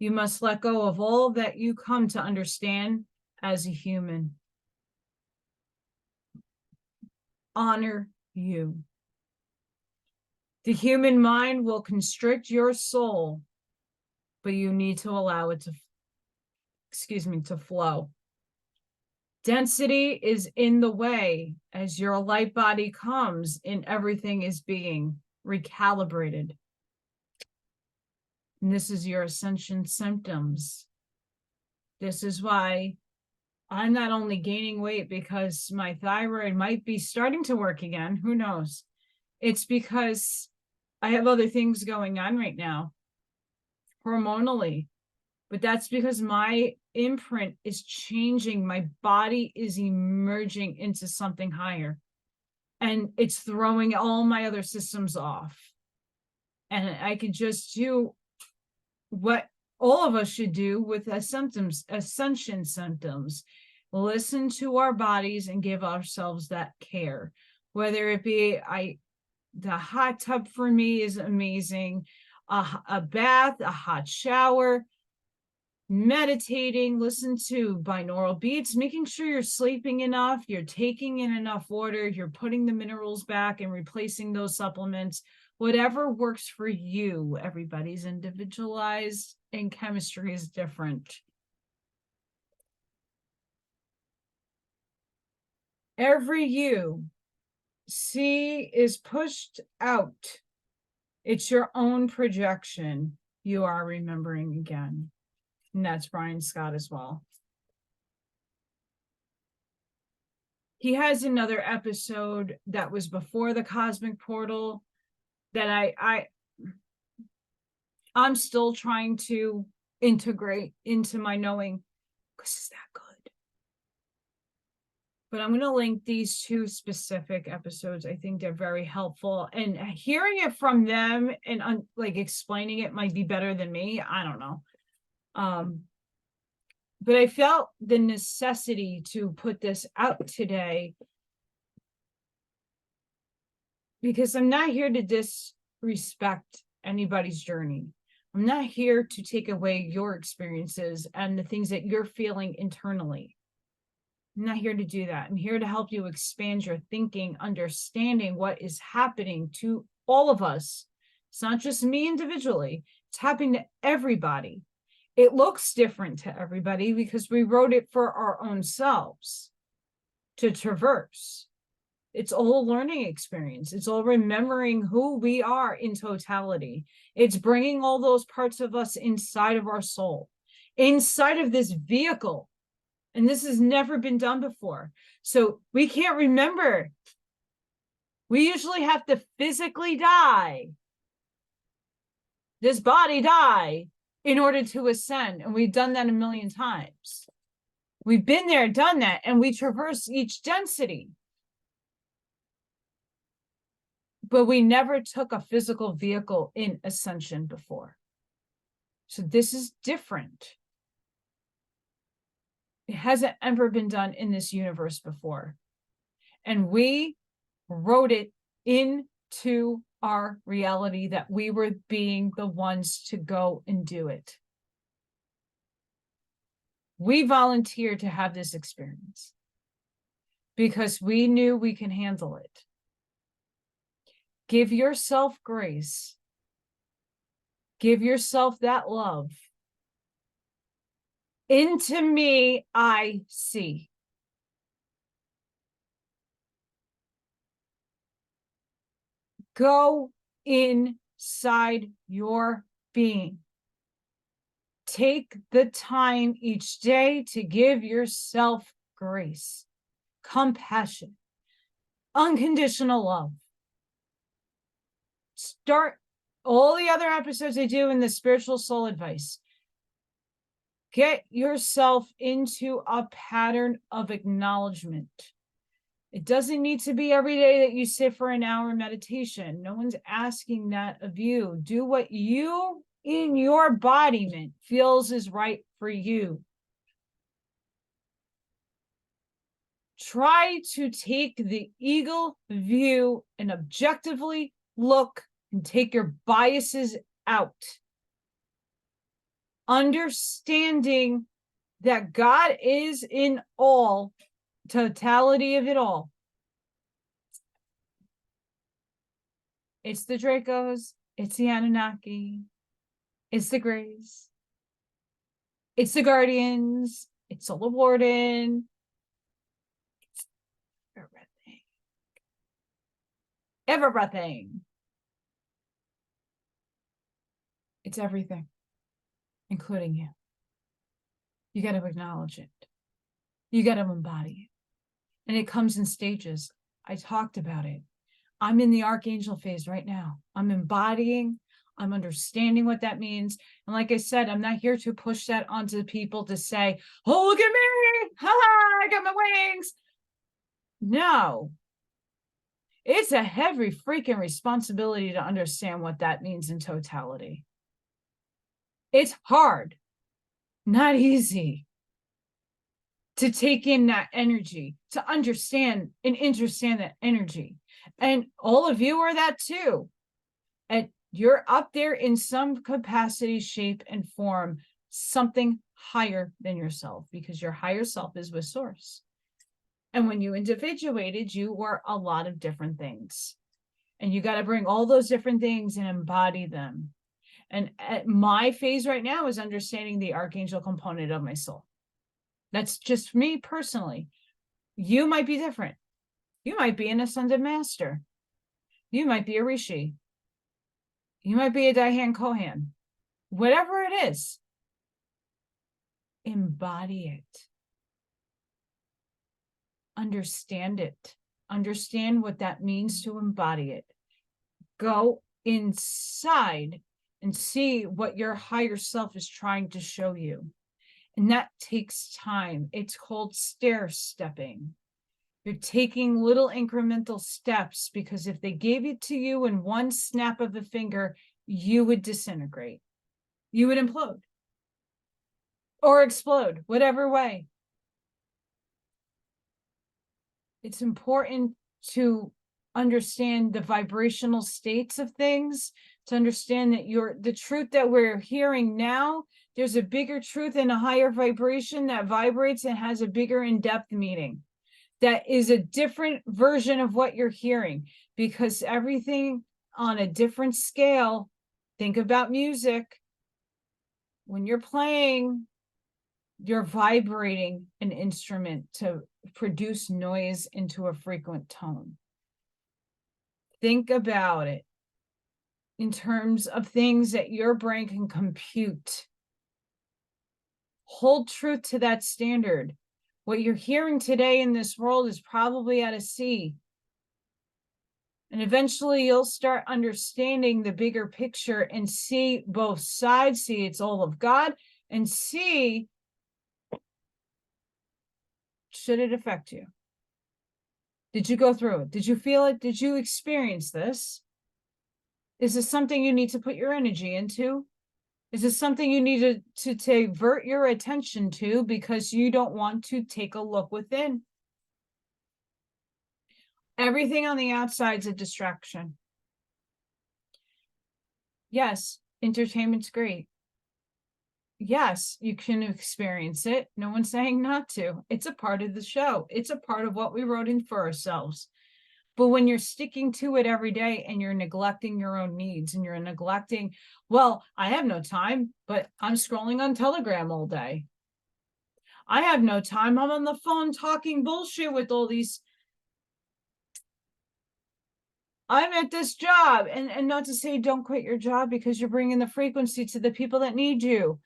A: you must let go of all that you come to understand as a human. Honor you. The human mind will constrict your soul, but you need to allow it to, to flow. Density is in the way as your light body comes and everything is being recalibrated. And this is your ascension symptoms. This is why I'm not only gaining weight because my thyroid might be starting to work again. Who knows? It's because I have other things going on right now, hormonally. But that's because my imprint is changing. My body is emerging into something higher. And it's throwing all my other systems off. And I could just do what all of us should do with ascension symptoms. Listen to our bodies and give ourselves that care. Whether it be, the hot tub for me is amazing. A bath, a hot shower, meditating, listen to binaural beats, making sure you're sleeping enough, you're taking in enough water, you're putting the minerals back and replacing those supplements. Whatever works for you. Everybody's individualized and chemistry is different. Every you see is pushed out. It's your own projection. You are remembering again. And that's Brian Scott as well. He has another episode that was before the cosmic portal that I'm still trying to integrate into my knowing, because it's that good. But I'm going to link these two specific episodes. I think they're very helpful. And hearing it from them and like explaining it might be better than me. I don't know. But I felt the necessity to put this out today because I'm not here to disrespect anybody's journey. I'm not here to take away your experiences and the things that you're feeling internally. I'm not here to do that. I'm here to help you expand your thinking, understanding what is happening to all of us. It's not just me individually. It's happening to everybody. It looks different to everybody because we wrote it for our own selves to traverse. It's all a learning experience. It's all remembering who we are in totality. It's bringing all those parts of us inside of our soul, inside of this vehicle. And this has never been done before. So we can't remember. We usually have to physically die. This body die in order to ascend. And we've done that a million times. We've been there, done that, and we traverse each density. but we never took a physical vehicle in ascension before. So this is different. It hasn't ever been done in this universe before. And we wrote it into our reality that we were being the ones to go and do it. We volunteered to have this experience because we knew we can handle it. Give yourself grace. Give yourself that love. Into me, I see. Go inside your being. Take the time each day to give yourself grace, compassion, unconditional love. Start all the other episodes I do in the spiritual soul advice. Get yourself into a pattern of acknowledgement. It doesn't need to be every day that you sit for an hour meditation. No one's asking that of you. Do what you in your embodiment feels is right for you. Try to take the eagle view and objectively look and take your biases out. Understanding that God is in all, totality of it all. It's the Dracos, it's the Anunnaki, it's the Greys, it's the Guardians, it's Solar Warden, it's everything. Everything. It's everything, including you. You got to acknowledge it. You got to embody it. And it comes in stages. I talked about it. I'm in the archangel phase right now. I'm embodying. I'm understanding what that means. And like I said, I'm not here to push that onto people to say, oh, look at me. Ha, I got my wings. No. It's a heavy freaking responsibility to understand what that means in totality. It's hard, not easy, to take in that energy, to understand and understand that energy. And all of you are that too. And you're up there in some capacity, shape, and form, something higher than yourself, because your higher self is with Source. And when you individuated, you were a lot of different things. And you got to bring all those different things and embody them. And my phase right now is understanding the archangel component of my soul. That's just me personally. You might be different. You might be an ascended master. You might be a rishi. You might be a Daihan Kohan. Whatever it is, embody it. Understand it. Understand what that means to embody it. Go inside and see what your higher self is trying to show you. And that takes time. It's called stair stepping. You're taking little incremental steps, because if they gave it to you in one snap of a finger, you would disintegrate. You would implode or explode, whatever way. It's important to understand the vibrational states of things, to understand that the truth that we're hearing now, there's a bigger truth and a higher vibration that vibrates and has a bigger in-depth meaning. That is a different version of what you're hearing, because everything on a different scale. Think about music. When you're playing, you're vibrating an instrument to produce noise into a frequent tone. Think about it in terms of things that your brain can compute. Hold truth to that standard. What you're hearing today in this world is probably out of sea. And eventually you'll start understanding the bigger picture and see both sides, see it's all of God, and see, should it affect you? Did you go through it? Did you feel it? Did you experience this? Is this something you need to put your energy into? Is this something you need to divert your attention to because you don't want to take a look within? Everything on the outside is a distraction. Yes, entertainment's great. Yes, you can experience it. No one's saying not to. It's a part of the show. It's a part of what we wrote in for ourselves. But when you're sticking to it every day and you're neglecting your own needs and you're neglecting, well, I have no time, but I'm scrolling on Telegram all day. I have no time. I'm on the phone talking bullshit with all these. I'm at this job, and not to say don't quit your job because you're bringing the frequency to the people that need you.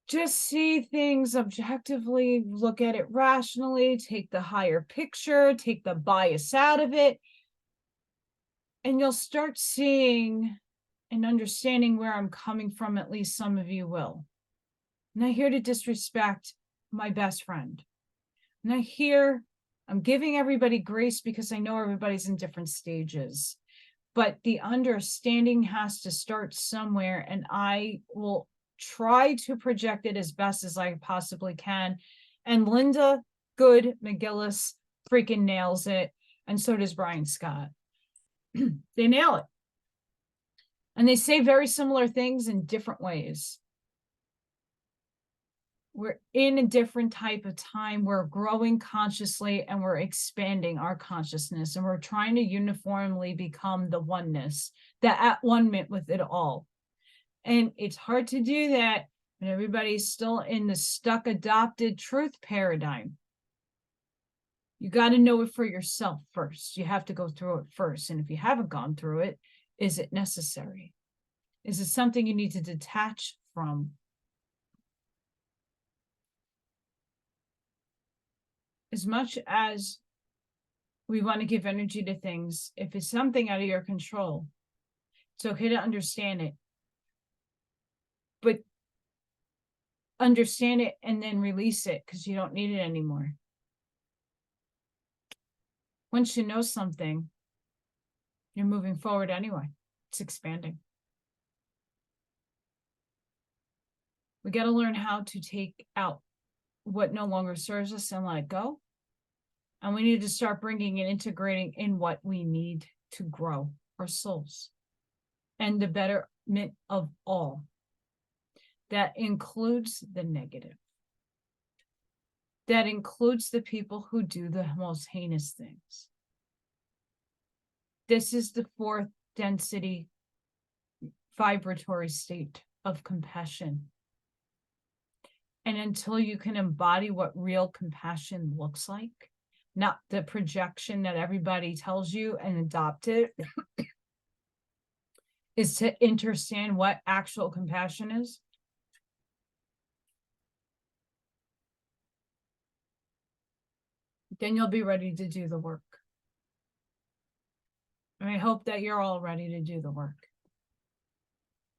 A: Just see things objectively, look at it rationally, take the higher picture, take the bias out of it, and you'll start seeing and understanding where I'm coming from. At least some of you will. I'm not here to disrespect my best friend. I'm giving everybody grace because I know everybody's in different stages. But the understanding has to start somewhere, and I will try to project it as best as I possibly can. And Linda Good McGillis freaking nails it. And so does Brian Scott. They nail it. And they say very similar things in different ways. We're in a different type of time. We're growing consciously and we're expanding our consciousness. And we're trying to uniformly become the oneness, the at one with it all. And it's hard to do that when everybody's still in the stuck adopted truth paradigm. You got to know it for yourself first. You have to go through it first. And if you haven't gone through it, is it necessary? Is it something you need to detach from? As much as we want to give energy to things, if it's something out of your control, it's okay to understand it. But understand it and then release it because you don't need it anymore. Once you know something, you're moving forward anyway. It's expanding. We got to learn how to take out what no longer serves us and let it go. And we need to start bringing and integrating in what we need to grow our souls and the betterment of all. That includes the negative. That includes the people who do the most heinous things. This is the fourth density vibratory state of compassion. And until you can embody what real compassion looks like, not the projection that everybody tells you and adopt it, is to understand what actual compassion is. Then you'll be ready to do the work. And I hope that you're all ready to do the work.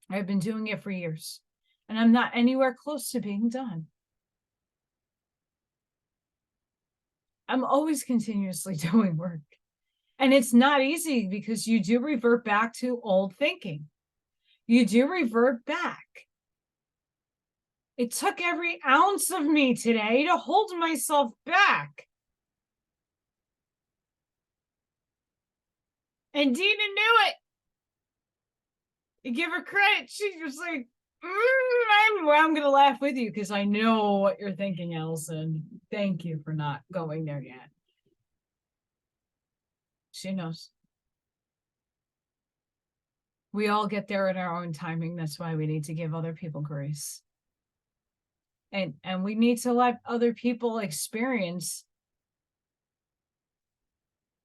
A: I've been doing it for years, and I'm not anywhere close to being done. I'm always continuously doing work. And it's not easy because you do revert back to old thinking. You do revert back. It took every ounce of me today to hold myself back. And Dina knew it. You give her credit. She was like, I'm going to laugh with you because I know what you're thinking, Allison. Thank you for not going there yet. She knows. We all get there in our own timing. That's why we need to give other people grace. And we need to let other people experience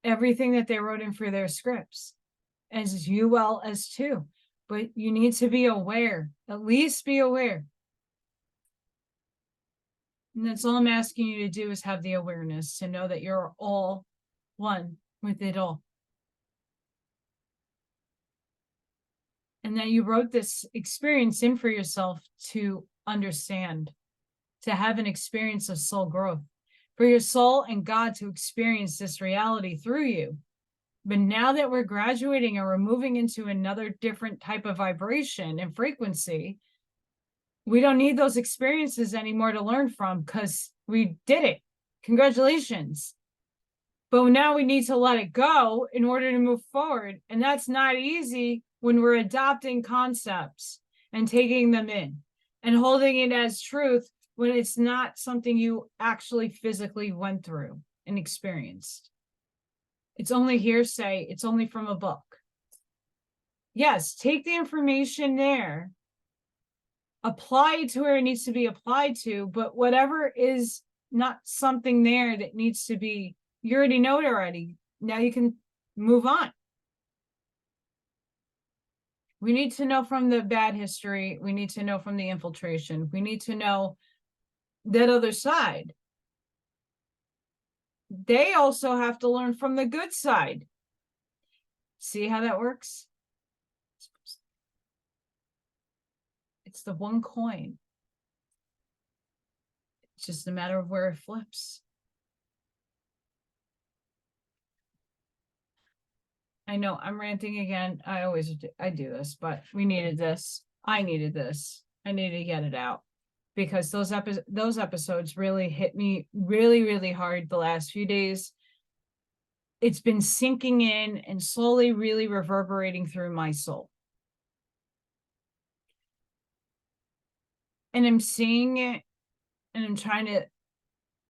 A: everything that they wrote in for their scripts, as you well as too. But you need to be aware, at least be aware. And that's all I'm asking you to do is have the awareness to know that you're all one with it all. And that you wrote this experience in for yourself to understand, to have an experience of soul growth. for your soul and God to experience this reality through you. But now that we're graduating and we're moving into another different type of vibration and frequency, we don't need those experiences anymore to learn from, because we did it. Congratulations. But now we need to let it go in order to move forward. And that's not easy when we're adopting concepts and taking them in and holding it as truth when it's not something you actually physically went through and experienced. It's only hearsay. It's only from a book. Yes, take the information there, apply it to where it needs to be applied to, but whatever is not something there that needs to be, you already know it already. Now you can move on. We need to know from the bad history. We need to know from the infiltration. We need to know that other side. They also have to learn from the good side. See how that works? It's the one coin. It's just a matter of where it flips. I know I'm ranting again. I do this, but we needed this. I needed this. I needed to get it out, because those episodes really hit me really, really hard the last few days. It's been sinking in and slowly really reverberating through my soul. And I'm seeing it, and I'm trying to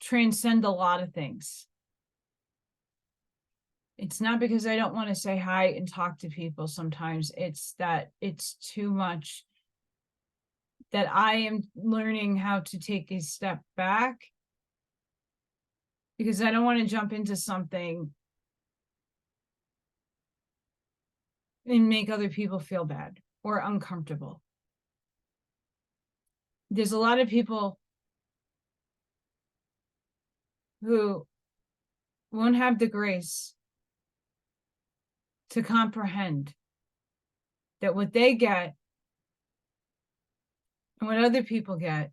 A: transcend a lot of things. It's not because I don't want to say hi and talk to people sometimes. It's that it's too much, that I am learning how to take a step back, because I don't want to jump into something and make other people feel bad or uncomfortable. There's a lot of people who won't have the grace to comprehend that what they get and what other people get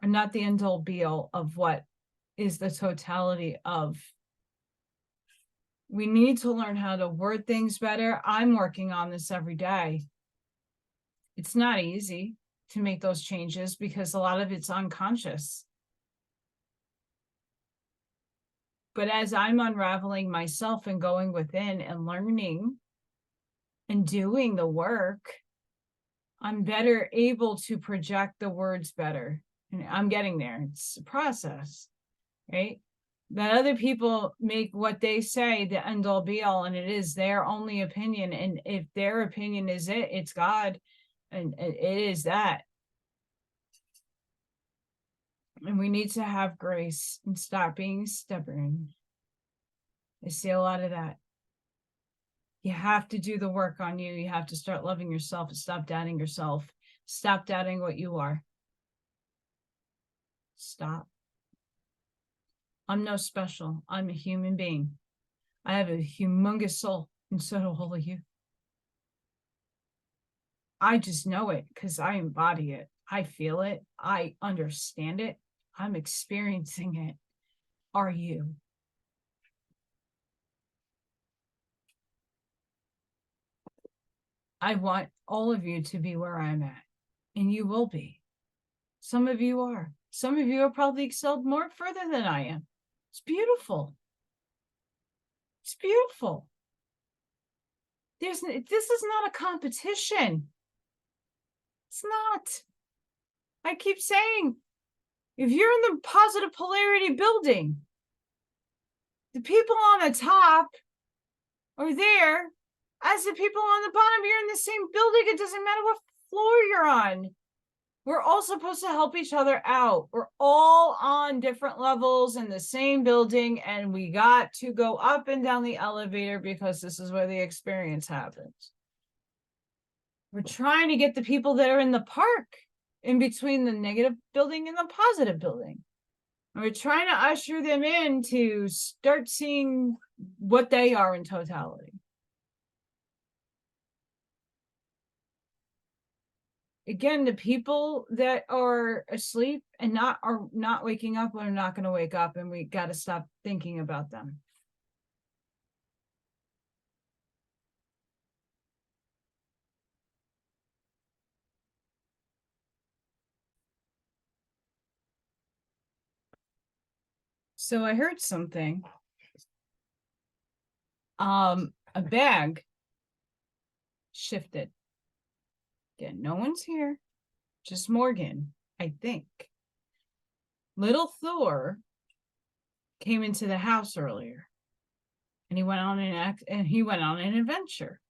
A: are not the end all be all of what is the totality of. We need to learn how to word things better. I'm working on this every day. It's not easy to make those changes because a lot of it's unconscious. But as I'm unraveling myself and going within and learning and doing the work, I'm better able to project the words better. And I'm getting there. It's a process, right? That other people make what they say the end all be all, and it is their only opinion. And if their opinion is it, it's God, and it is that. And we need to have grace and stop being stubborn. I see a lot of that. You have to do the work on you. You have to start loving yourself and stop doubting yourself. Stop doubting what you are. Stop. I'm no special. I'm a human being. I have a humongous soul, and so do all of you. I just know it because I embody it. I feel it. I understand it. I'm experiencing it. Are you? I want all of you to be where I'm at, and you will be. Some of you are. Some of you are probably excelled more further than I am. It's beautiful. It's beautiful. This is not a competition. It's not. I keep saying, if you're in the positive polarity building, the people on the top are there as the people on the bottom. You're in the same building. It doesn't matter what floor you're on. We're all supposed to help each other out. We're all on different levels in the same building, and we got to go up and down the elevator because this is where the experience happens. We're trying to get the people that are in the park in between the negative building and the positive building. And we're trying to usher them in to start seeing what they are in totality. again, the people that are asleep and are not waking up are not going to wake up, and we got to stop thinking about them. So I heard something. A bag shifted. Again, no one's here, just Morgan, I think. Little Thor came into the house earlier, and he went on an adventure.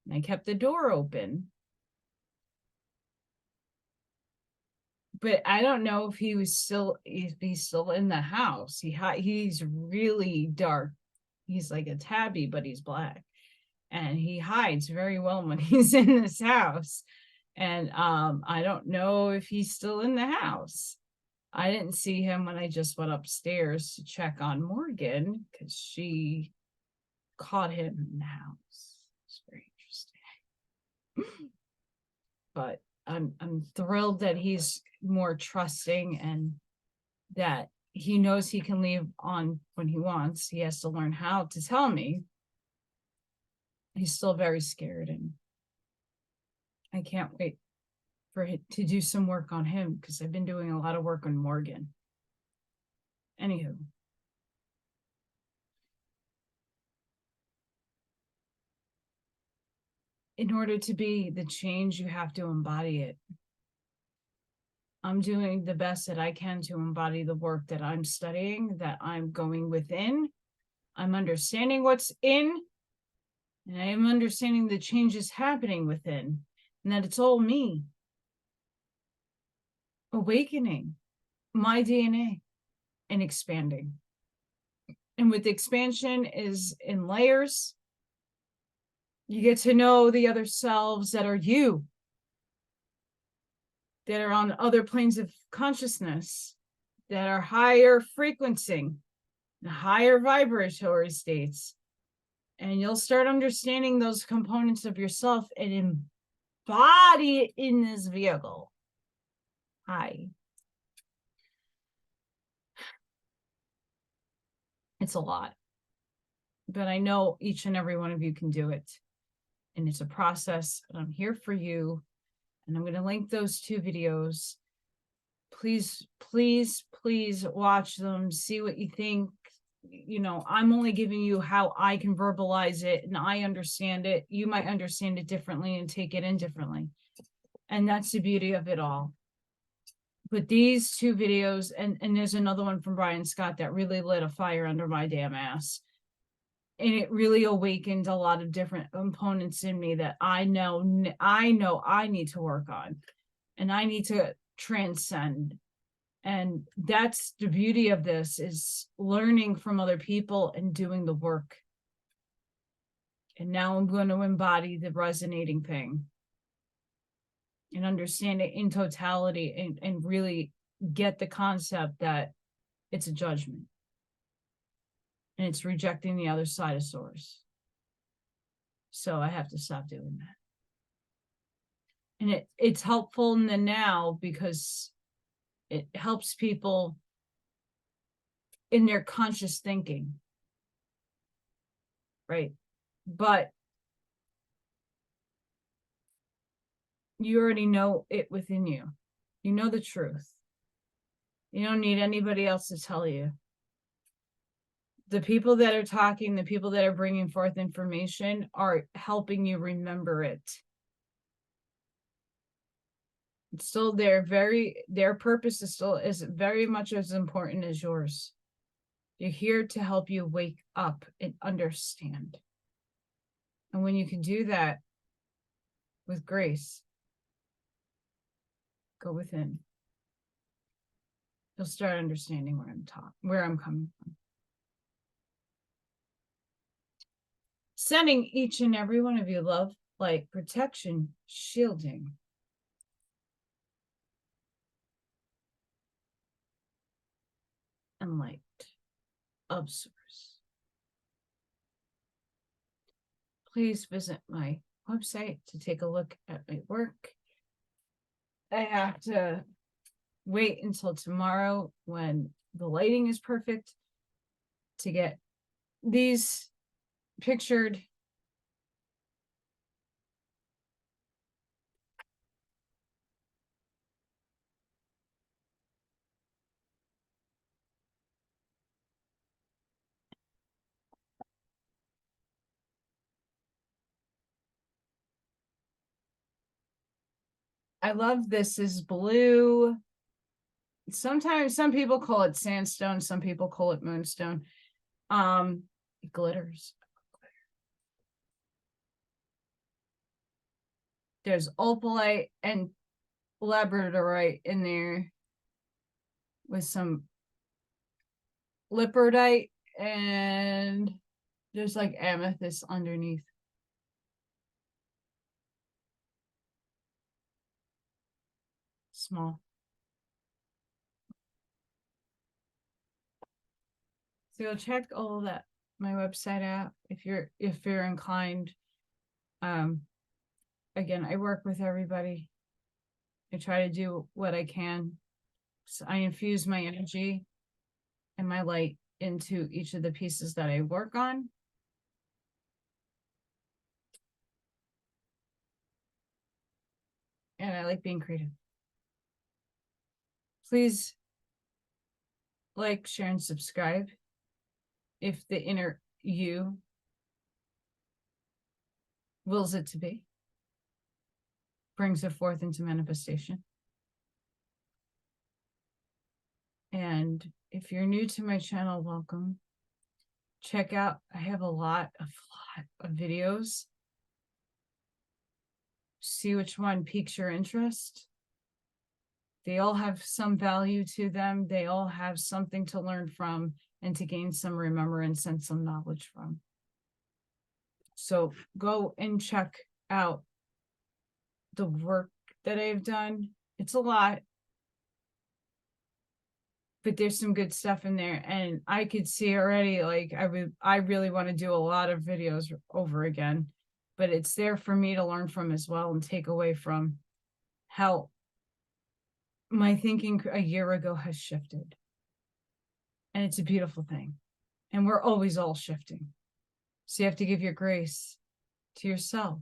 A: And I kept the door open, but I don't know if he's still in the house. He's really dark. He's like a tabby, but he's black, and he hides very well when he's in this house. And I don't know if he's still in the house. I didn't see him when I just went upstairs to check on Morgan, because she caught him in the house. It's very interesting. But I'm thrilled that he's more trusting, and that he knows he can leave on when he wants. He has to learn how to tell me. He's still very scared, and I can't wait for him to do some work on him, because I've been doing a lot of work on Morgan. Anywho. In order to be the change, you have to embody it. I'm doing the best that I can to embody the work that I'm studying, that I'm going within. I'm understanding what's in, and I am understanding the changes happening within, and that it's all me. Awakening my DNA and expanding. And with expansion is in layers. You get to know the other selves that are you, that are on other planes of consciousness, that are higher frequencing, higher vibratory states. And you'll start understanding those components of yourself and embody it in this vehicle. Hi. It's a lot. But I know each and every one of you can do it. And it's a process, and I'm here for you. And I'm going to link those 2 videos. Please, please, please watch them. See what you think. You know, I'm only giving you how I can verbalize it, and I understand it. You might understand it differently and take it in differently. And that's the beauty of it all. But these 2 videos, and there's another one from Brian Scott that really lit a fire under my damn ass. And it really awakened a lot of different components in me that I know I need to work on, and I need to transcend. And that's the beauty of this, is learning from other people and doing the work. And now I'm going to embody the resonating thing and understand it in totality, and really get the concept that it's a judgment. And it's rejecting the other side of source. So I have to stop doing that. And it's helpful in the now, because it helps people in their conscious thinking. Right? But you already know it within you. You know the truth. You don't need anybody else to tell you. The people that are talking, the people that are bringing forth information are helping you remember it. It's still their purpose is very much as important as yours. You're here to help you wake up and understand. And when you can do that with grace, go within, you'll start understanding where I'm coming from. Sending each and every one of you love, light, protection, shielding. And light of source. Please visit my website to take a look at my work. I have to wait until tomorrow when the lighting is perfect to get these pictured. I love this is blue. Sometimes some people call it sandstone, some people call it moonstone. It glitters. There's opalite and labradorite in there with some lipardite, and there's like amethyst underneath. Small. So you'll check all of that my website out if you're inclined. Again, I work with everybody. I try to do what I can. So I infuse my energy and my light into each of the pieces that I work on. And I like being creative. Please like, share, and subscribe if the inner you wills it to be, brings it forth into manifestation. And if you're new to my channel, welcome. Check out, I have a lot of videos. See which one piques your interest. They all have some value to them. They all have something to learn from and to gain some remembrance and some knowledge from. So go and check out the work that I've done. It's a lot, but there's some good stuff in there. And I could see already, like, I really want to do a lot of videos over again, but it's there for me to learn from as well and take away from how my thinking a year ago has shifted. And it's a beautiful thing. And we're always all shifting. So you have to give your grace to yourself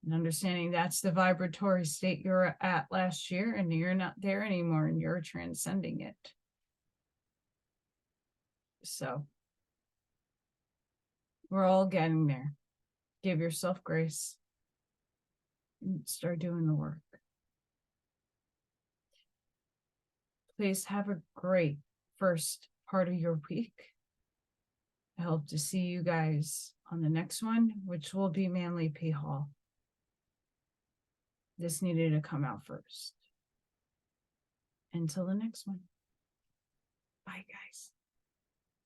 A: and understanding that's the vibratory state you're at last year and you're not there anymore and you're transcending it. So we're all getting there. Give yourself grace and start doing the work. Please have a great first part of your week. I hope to see you guys on the next one, which will be Manly P. Hall. This needed to come out first. Until the next one. Bye, guys.